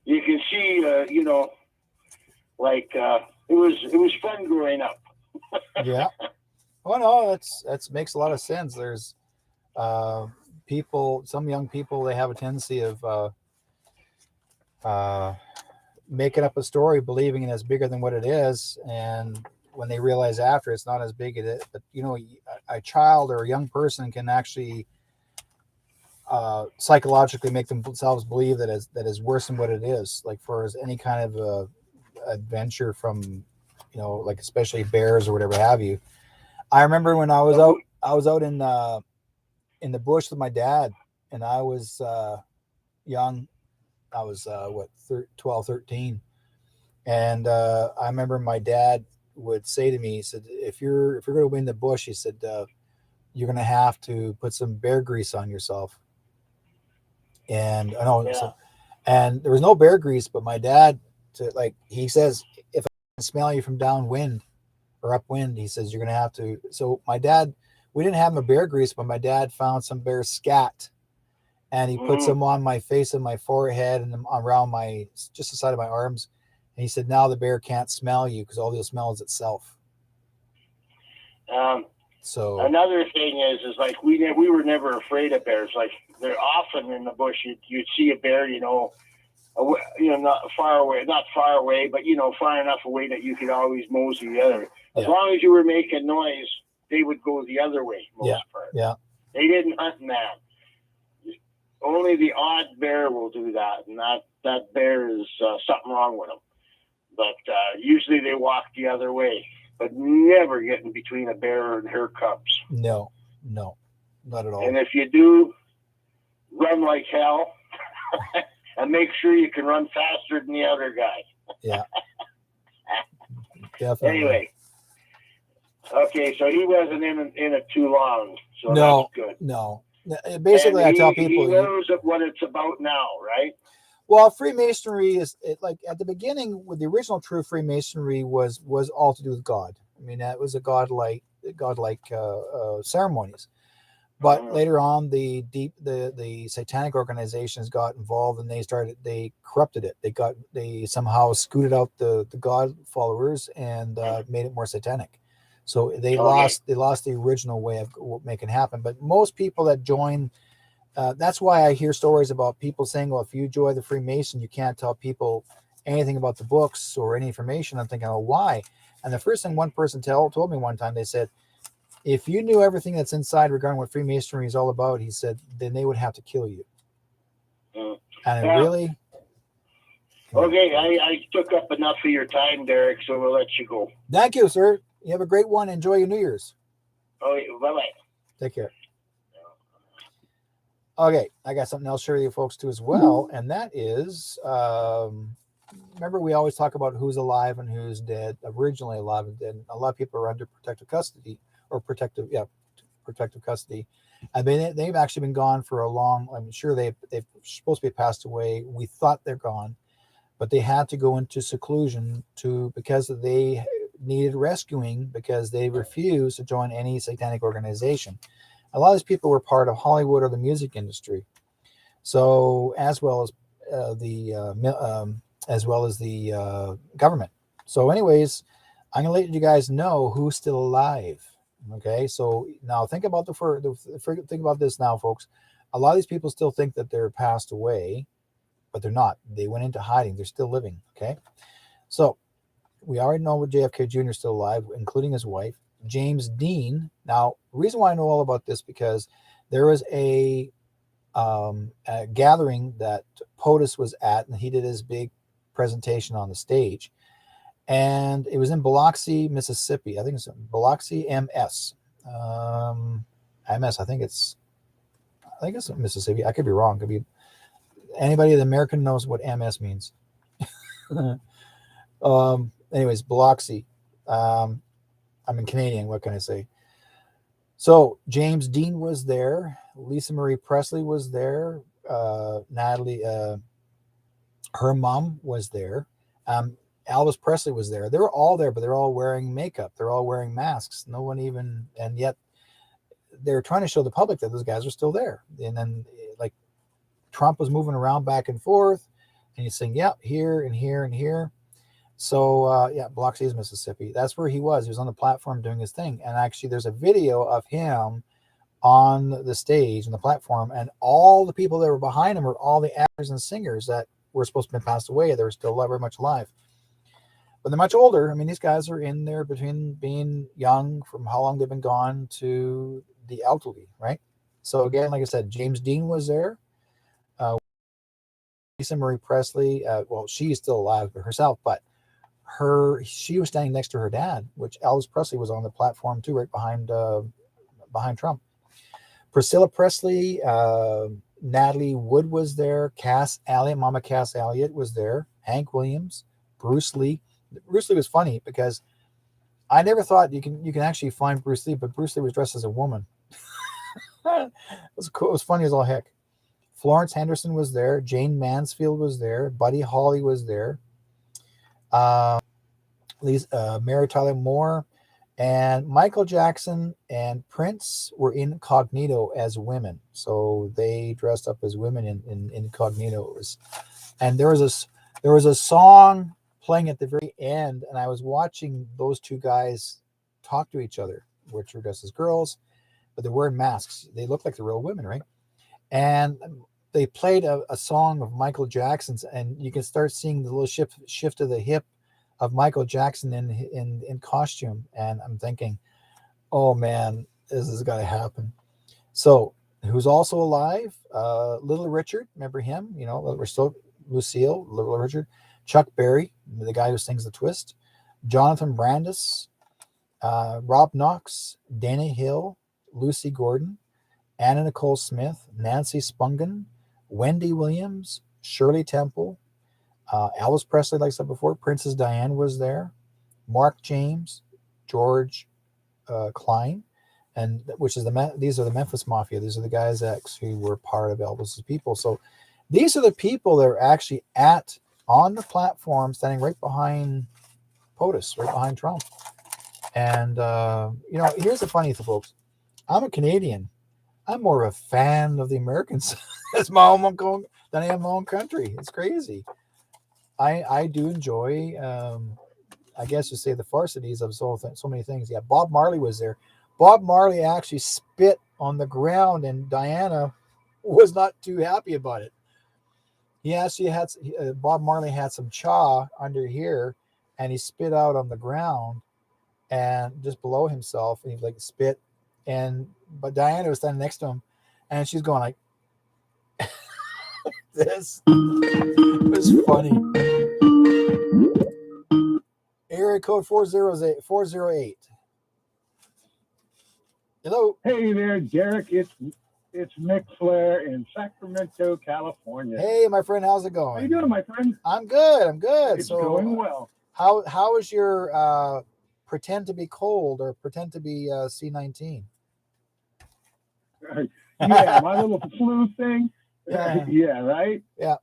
You can see, it was fun growing up. Yeah. Oh no, that's makes a lot of sense. There's some young people, they have a tendency of making up a story, believing it is bigger than what it is, and when they realize after it's not as big as it is. But a child or a young person can actually psychologically make themselves believe that is worse than what it is. Like, for as any kind of adventure from, like especially bears or whatever have you. I remember when I was out in the bush with my dad, and I was young. I was 12, 13. And I remember my dad would say to me, he said, if you're going to win the bush, he said, you're going to have to put some bear grease on yourself. And I know, and there was no bear grease, but my dad, he says, if I can smell you from downwind or upwind, he says, you're going to have to. So my dad, we didn't have a bear grease, but my dad found some bear scat, and he put some on my face and my forehead and around just the side of my arms. And he said now the bear can't smell you because all they'll smell is itself. So another thing is like we were never afraid of bears. Like they're often in the bush. You'd see a bear, not far away, but far enough away that you could always mosey the other. As long as you were making noise, they would go the other way most part. Yeah. They didn't hunt man. Only the odd bear will do that, and that bear is something wrong with them. But usually they walk the other way, but never get in between a bear and her cubs. No, not at all. And if you do, run like hell, and make sure you can run faster than the other guy. Yeah, definitely. Anyway, okay, so he wasn't in it too long, so no, that's good. No. Basically, I tell people he knows what it's about now, right? Well, Freemasonry is like at the beginning with the original true Freemasonry was all to do with God. I mean, that was a godlike ceremonies. But later on, the satanic organizations got involved and they corrupted it. They somehow scooted out the God followers and made it more satanic. So they lost the original way of making it happen. But most people that join, that's why I hear stories about people saying, well, if you join the Freemason, you can't tell people anything about the books or any information. I'm thinking, oh, why? And the first thing one person told me one time, they said, if you knew everything that's inside regarding what Freemasonry is all about, he said, then they would have to kill you. And really? Okay, I took up enough of your time, Derek, so we'll let you go. Thank you, sir. You have a great one. Enjoy your New Year's. Okay, bye-bye. Take care. Okay, I got something else to share with you folks too as well, and that is, remember we always talk about who's alive and who's dead, originally alive and dead. A lot of people are under protective custody, protective custody. I mean, they've actually been gone for a long, I'm sure they've supposed to be passed away. We thought they're gone, but they had to go into seclusion because they needed rescuing because they refused to join any satanic organization. A lot of these people were part of Hollywood or the music industry, so as well as the government. So, anyways, I'm gonna let you guys know who's still alive. Okay, so now think about think about this now, folks. A lot of these people still think that they're passed away, but they're not. They went into hiding. They're still living. Okay, so we already know what JFK Jr. is still alive, including his wife, James Dean. Now, the reason why I know all about this because there was a gathering that POTUS was at, and he did his big presentation on the stage, and it was in Biloxi, Mississippi. I think it's Biloxi, MS. MS. I think it's Mississippi. I could be wrong. Could be anybody that American knows what MS means. Anyways, Biloxi. I'm in Canadian. What can I say? So James Dean was there. Lisa Marie Presley was there. Natalie, her mom was there. Elvis Presley was there. They were all there, but they're all wearing makeup. They're all wearing masks. No one even, and yet they're trying to show the public that those guys are still there. And then like Trump was moving around back and forth and he's saying, yeah, here and here and here. So, Biloxi is Mississippi. That's where he was. He was on the platform doing his thing. And actually, there's a video of him on the stage, on the platform, and all the people that were behind him were all the actors and singers that were supposed to have been passed away. They were still very much alive. But they're much older. I mean, these guys are in there between being young, from how long they've been gone, to the elderly, right? So, again, like I said, James Dean was there. Lisa Marie Presley, she's still alive herself, but she was standing next to her dad, which Elvis Presley was on the platform too, right behind Trump. Priscilla Presley, Natalie Wood was there. Mama Cass Elliot was there. Hank Williams, Bruce Lee. Bruce Lee was funny because I never thought you can actually find Bruce Lee, but Bruce Lee was dressed as a woman. It was cool. It was funny as all heck. Florence Henderson was there. Jane Mansfield was there. Buddy Holly was there. Mary Tyler Moore and Michael Jackson and Prince were incognito as women, so they dressed up as women in incognito. And there was a song playing at the very end, and I was watching those two guys talk to each other, which were dressed as girls, but they're wearing masks. They look like the real women, right? And they played a song of Michael Jackson's, and you can start seeing the little shift of the hip of Michael Jackson in costume. And I'm thinking, oh man, this has got to happen. So who's also alive? Little Richard, remember him? You know, we're still Lucille, Little Richard, Chuck Berry, the guy who sings the twist, Jonathan Brandis, Rob Knox, Dana Hill, Lucy Gordon, Anna Nicole Smith, Nancy Spungen, Wendy Williams, Shirley Temple, Elvis Presley, like I said before, Princess Diane was there, Mark James, George Klein, and which is these are the Memphis Mafia. These are the guys who were part of Elvis's people. So these are the people that are actually on the platform, standing right behind POTUS, right behind Trump. And here's the funny thing, folks. I'm a Canadian. I'm more of a fan of the Americans as my own than I am my own country. It's crazy. I do enjoy, I guess you say, the farcities of so many things. Yeah, Bob Marley was there. Bob Marley actually spit on the ground, and Diana was not too happy about it. He actually had Bob Marley had some chaw under here, and he spit out on the ground and just below himself, and he like spit. But Diana was standing next to him, and she's going like this. It was funny. Area code 408. Hello. Hey there, Derrick. It's Mick Flair in Sacramento, California. Hey, my friend, how's it going? How you doing, my friend? I'm good. It's going well. How is your pretend to be cold or pretend to be C19? Yeah, my little flu thing. Yeah, right. Yeah,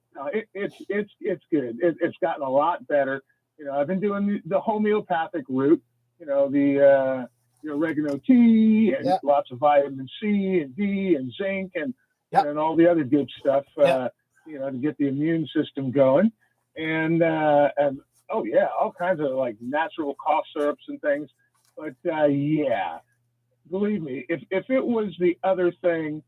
it's good. It's gotten a lot better. I've been doing the homeopathic route. The oregano tea and lots of vitamin C and D and zinc and all the other good stuff. To get the immune system going, and all kinds of like natural cough syrups and things. But believe me, if it was the other thing,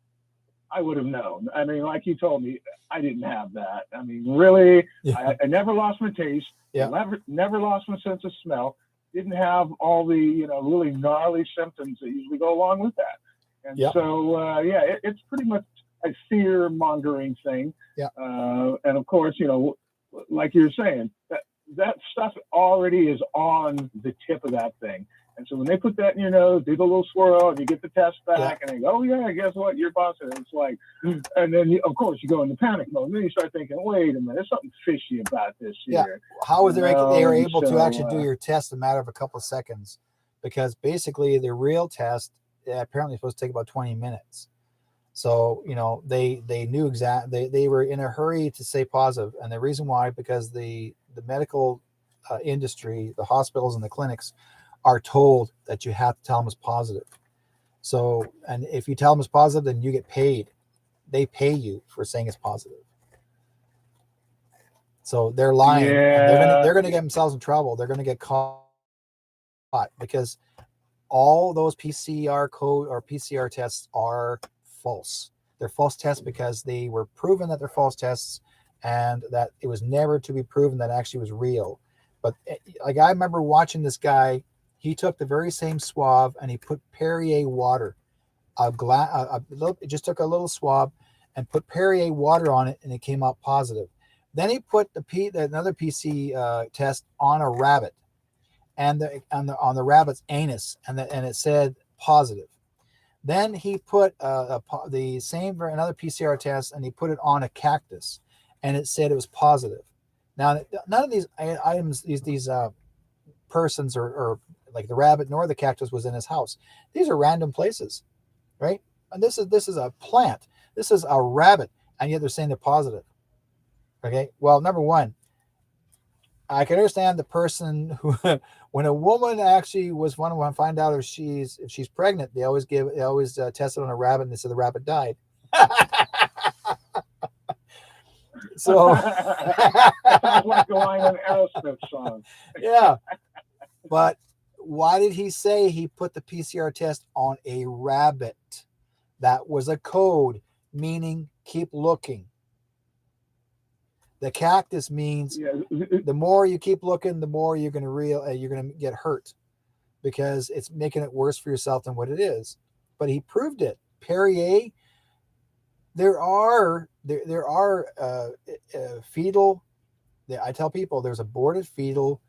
I would have known. I mean, like you told me, I didn't have that. I mean, really, I never lost my taste. Yeah. Never lost my sense of smell. Didn't have all the, really gnarly symptoms that usually go along with that. And so, it's pretty much a fear mongering thing. Yeah. And of course, like you're saying, that stuff already is on the tip of that thing. And so when they put that in your nose, do the little swirl, and you get the test back, and they go, oh, yeah, guess what? You're positive. It's like, and then, of course, you go into panic mode. And then you start thinking, wait a minute, there's something fishy about this here. How was they were able to actually do your test in a matter of a couple of seconds? Because basically the real test apparently supposed to take about 20 minutes. So, they knew exactly, they were in a hurry to say positive. And the reason why, because the medical industry, the hospitals and the clinics are told that you have to tell them it's positive. So, and if you tell them it's positive, then you get paid. They pay you for saying it's positive. So they're lying. Yeah. They're going to get themselves in trouble. They're going to get caught because all those PCR code or PCR tests are false. They're false tests because they were proven that they're false tests, and that it was never to be proven that actually was real. But like I remember watching this guy. He took the very same swab and he put Perrier water, just took a little swab and put Perrier water on it, and it came out positive. Then he put another PC test on a rabbit, and on the rabbit's anus, and it said positive. Then he put the same for another PCR test, and he put it on a cactus, and it said it was positive. Now, none of these items, these persons or like the rabbit nor the cactus was in his house. These are random places, right? And this is a plant. This is a rabbit, and yet they're saying they're positive. Okay. Well, number one, I can understand the person who, when a woman actually was one to find out if she's pregnant, they always test it on a rabbit, and they said the rabbit died. So That sounds like a line in an Aerosmith song. yeah, but why did he say he put the PCR test on a rabbit? That was a code, meaning keep looking. The cactus means the more you keep looking, the more you're going to get hurt, because it's making it worse for yourself than what it is. But he proved it. Perrier, there are fetal. I tell people there's aborted fetal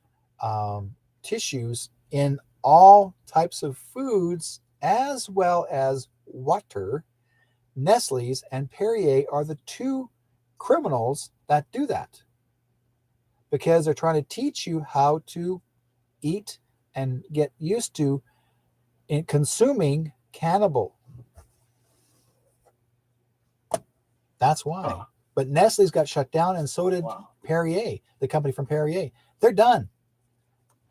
tissues in all types of foods as well as water. Nestle's and Perrier are the two criminals that do that, because they're trying to teach you how to eat and get used to in consuming cannibal. That's why. Oh. But Nestle's got shut down, and so did Perrier, the company from Perrier. They're done.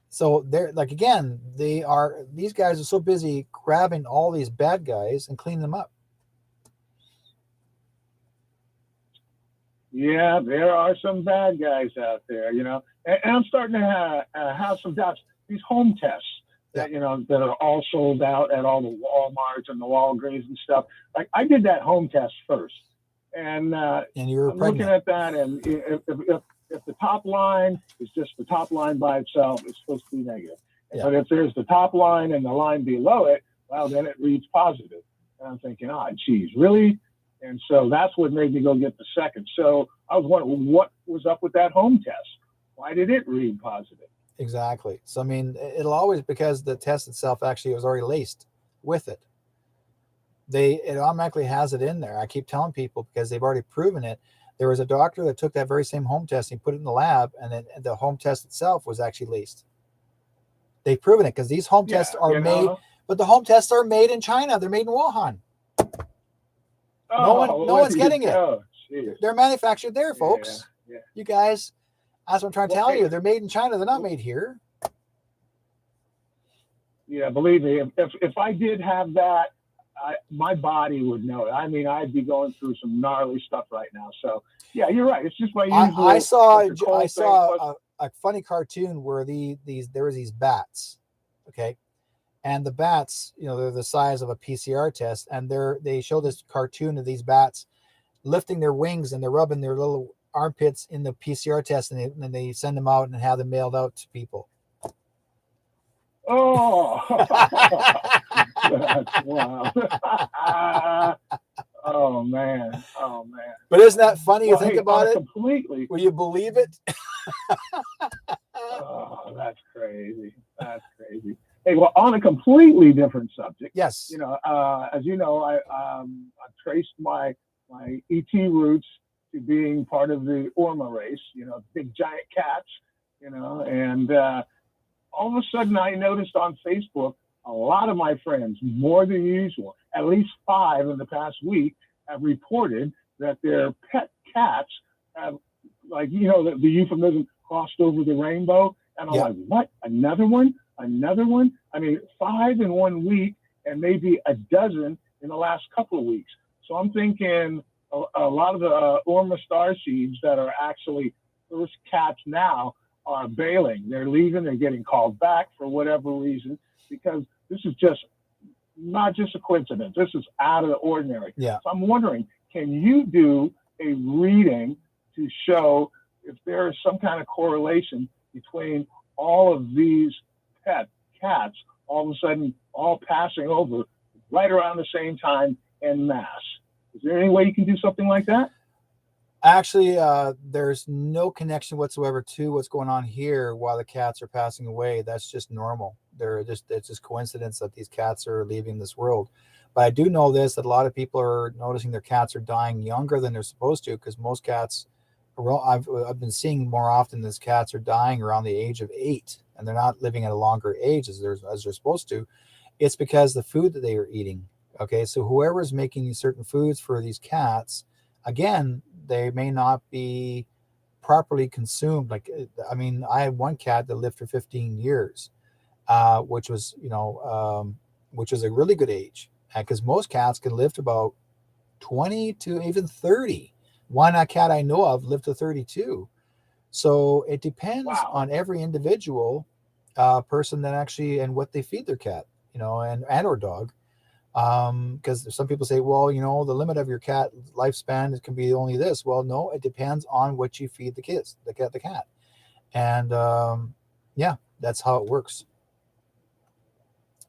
So they're like, again, these guys are so busy grabbing all these bad guys and cleaning them up. Yeah, there are some bad guys out there, and I'm starting to have some doubts. These home tests that that are all sold out at all the Walmarts and the Walgreens and stuff. Like, I did that home test first, and you were I'm pregnant. looking at that, and if the top line is just the top line by itself, it's supposed to be negative. Yeah. But if there's the top line and the line below it, well, then it reads positive. And I'm thinking, geez, really? And so that's what made me go get the second. So I was wondering, what was up with that home test? Why did it read positive? Exactly. So, I mean, it'll always, because the test itself actually was already laced with it. It automatically has it in there. I keep telling people, because they've already proven it. There was a doctor that took that very same home test and he put it in the lab, and then the home test itself was actually laced. They've proven it, because these home tests are made, but the home tests are made in China. They're made in Wuhan. No one's getting it. They're manufactured there, folks. Yeah. You guys, that's what I'm trying to tell you. They're made in China. They're not made here. Yeah, believe me, if I did have that, my body would know it. I mean, I'd be going through some gnarly stuff right now. So, yeah, you're right. It's just my usual. I saw a funny cartoon where there was these bats, okay, and the bats, they're the size of a PCR test, and they show this cartoon of these bats lifting their wings, and they're rubbing their little armpits in the PCR test, and then they send them out and have them mailed out to people. Oh, that's wild. Oh man. But isn't that funny? You think about it completely. Will you believe it? Oh, that's crazy. Hey, well, on a completely different subject. Yes. As you know, I traced my ET roots to being part of the Orma race. Big giant cats. And all of a sudden, I noticed on Facebook, a lot of my friends, more than usual, at least 5 in the past week, have reported that their pet cats have, like, the euphemism, crossed over the rainbow. And I'm like, what? Another one? I mean, 5 in 1 week, and maybe a dozen in the last couple of weeks. So I'm thinking a lot of the Orma starseeds that are actually first cats now are bailing. They're leaving. They're getting called back for whatever reason, because this is just not just a coincidence. This is out of the ordinary. Yeah. So I'm wondering, can you do a reading to show if there is some kind of correlation between all of these pet cats all of a sudden all passing over right around the same time en masse? Is there any way you can do something like that? Actually, there's no connection whatsoever to what's going on here while the cats are passing away. That's just normal. It's just coincidence that these cats are leaving this world. But I do know this, that a lot of people are noticing their cats are dying younger than they're supposed to, because most cats, I've been seeing more often, these cats are dying around the age of 8, and they're not living at a longer age as they're supposed to. It's because the food that they are eating. Okay, so whoever's making certain foods for these cats, again, they may not be properly consumed. Like, I mean, I had one cat that lived for 15 years, which was a really good age, because most cats can live to about 20 to even 30. One cat I know of lived to 32. So it depends Wow. on every individual person that actually and what they feed their cat, and or dog. Because some people say, well, the limit of your cat lifespan can be only this. Well, no, it depends on what you feed the cat. And yeah, that's how it works.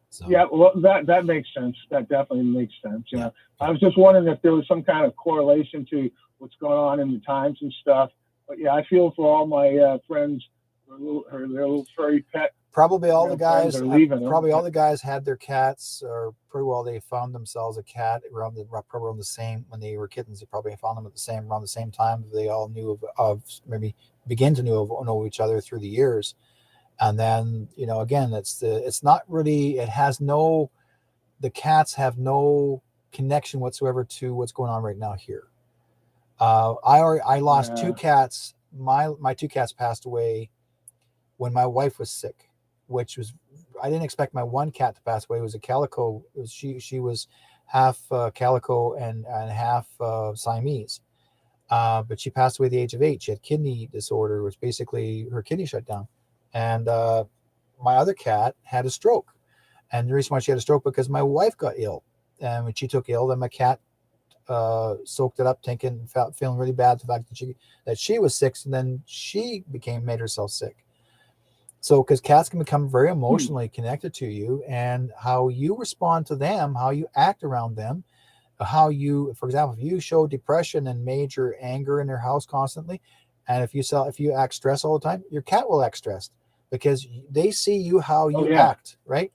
So Yeah, well, that makes sense. That definitely makes sense. yeah. I was just wondering if there was some kind of correlation to what's going on in the times and stuff. But yeah, I feel for all my friends, their little furry pet. Probably all the friends guys. are leaving them. Probably all the guys had their cats, or pretty well they found themselves a cat probably around the same when they were kittens. They probably found them around the same time. They all knew of maybe begin to know each other through the years. And then again, it's not really, the cats have no connection whatsoever to what's going on right now here. I lost two cats. My two cats passed away when my wife was sick, which was, I didn't expect my one cat to pass away. It was a calico. She was half calico and half Siamese. But she passed away at the age of 8. She had kidney disorder, which basically her kidney shut down. And my other cat had a stroke. And the reason why she had a stroke because my wife got ill. And when she took ill, then my cat soaked it up, feeling really bad the fact that she was sick, and then she made herself sick. So because cats can become very emotionally connected to you, and how you respond to them, how you act around them, how you, for example, if you show depression and major anger in their house constantly, and if you act stressed all the time, your cat will act stressed because they see you how you act, right?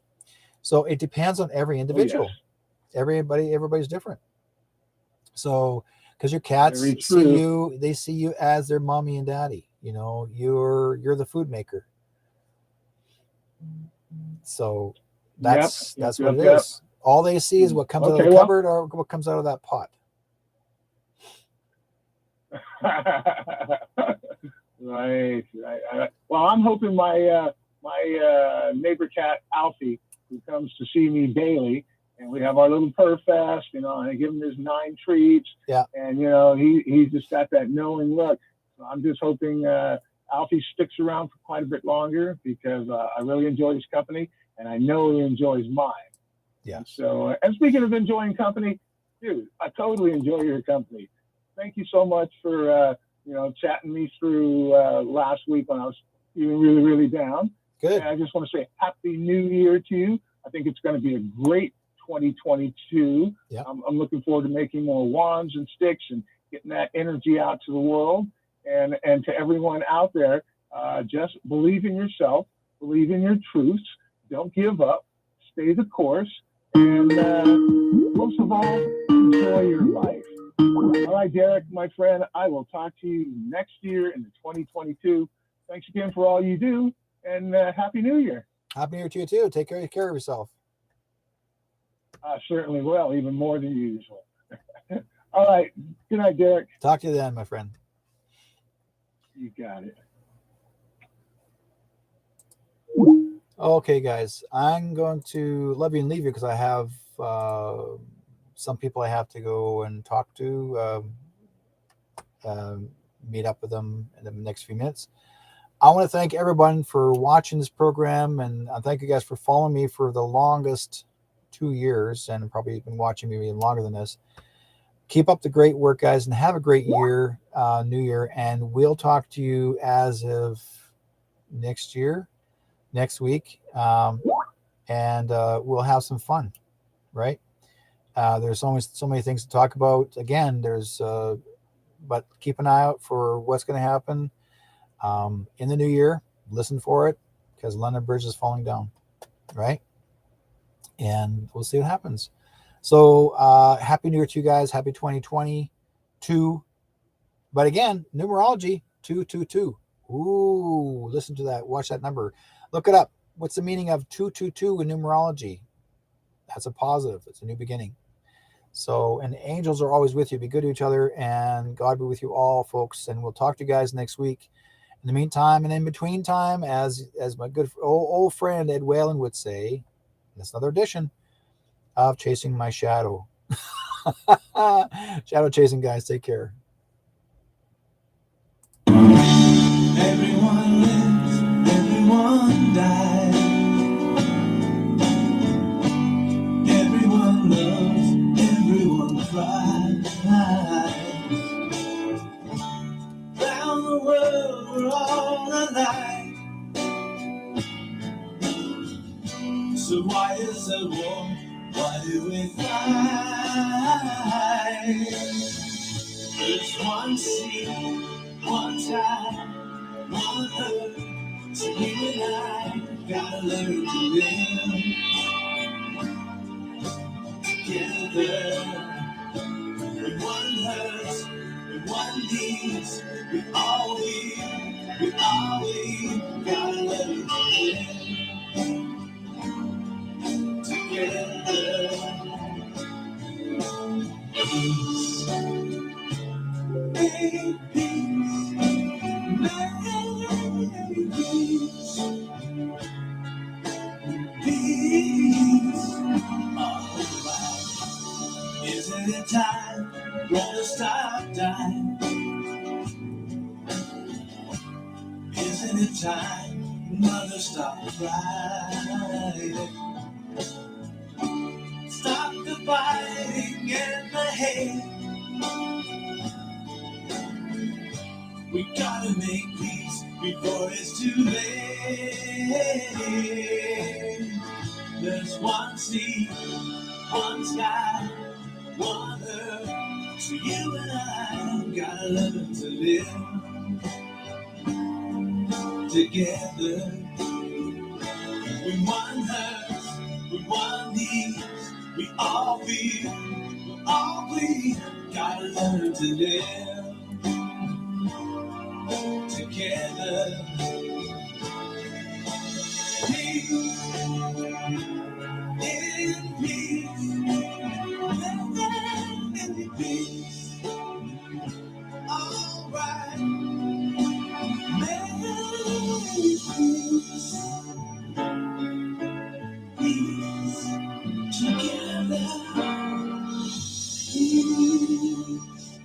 So it depends on every individual. Everybody's different. So because your cats they see you as their mommy and daddy. You're the food maker. So that's what it is. All they see is what comes out of the cupboard or what comes out of that pot. Right. Well, I'm hoping my neighbor cat Alfie, who comes to see me daily, and we have our little purr fest, and I give him his 9 treats. Yeah. And he's just got that knowing look. So I'm just hoping Alfie sticks around for quite a bit longer because I really enjoy his company, and I know he enjoys mine. Yeah. So, and speaking of enjoying company, dude, I totally enjoy your company. Thank you so much for chatting me through last week when I was feeling really, really down. Good. And I just want to say Happy New Year to you. I think it's going to be a great 2022. Yeah. I'm looking forward to making more wands and sticks and getting that energy out to the world. And to everyone out there, just believe in yourself, believe in your truths, don't give up, stay the course, and most of all, enjoy your life. All right, Derrick, my friend, I will talk to you next year in 2022. Thanks again for all you do, and Happy New Year. Happy New Year to you, too. Take care of yourself. I certainly will, even more than usual. All right. Good night, Derrick. Talk to you then, my friend. You got it. Okay, guys. I'm going to love you and leave you because I have some people I have to go and talk to, meet up with them in the next few minutes. I want to thank everyone for watching this program, and I thank you guys for following me for the longest 2 years, and probably been watching me even longer than this. Keep up the great work, guys, and have a great year, New Year, and we'll talk to you as of next week, and we'll have some fun, right? There's always so many things to talk about. Again, but keep an eye out for what's going to happen in the new year. Listen for it because London Bridge is falling down, right? And we'll see what happens. So Happy New Year to you guys. Happy 2022. But again, numerology 222. Ooh, listen to that. Watch that number. Look it up. What's the meaning of 222 in numerology? That's a positive. It's a new beginning. So, and angels are always with you. Be good to each other, and God be with you all, folks. And we'll talk to you guys next week. In the meantime, and in between time, as my good old friend Ed Whalen would say, that's another edition of Chasing My Shadow. Shadow chasing, guys. Take care. and died. Everyone loves, everyone cries. Round the world we're all alike. So why is there war? Why do we fight? There's one sea, one tide, one earth. So you and I gotta learn to live together. When one hurts, when one needs, we all gotta learn to live together. Peace, make peace, make peace, peace. Alright, isn't it time? Gonna stop dying. Isn't it time? Mother, stop crying. Stop the fighting and the hate. We gotta make peace before it's too late. There's one sea, one sky, one earth. So you and I gotta learn to live together. When one hurts, when one needs, we all gotta learn to live together. Peace, in peace, in peace. Alright, make peace, peace together. Peace.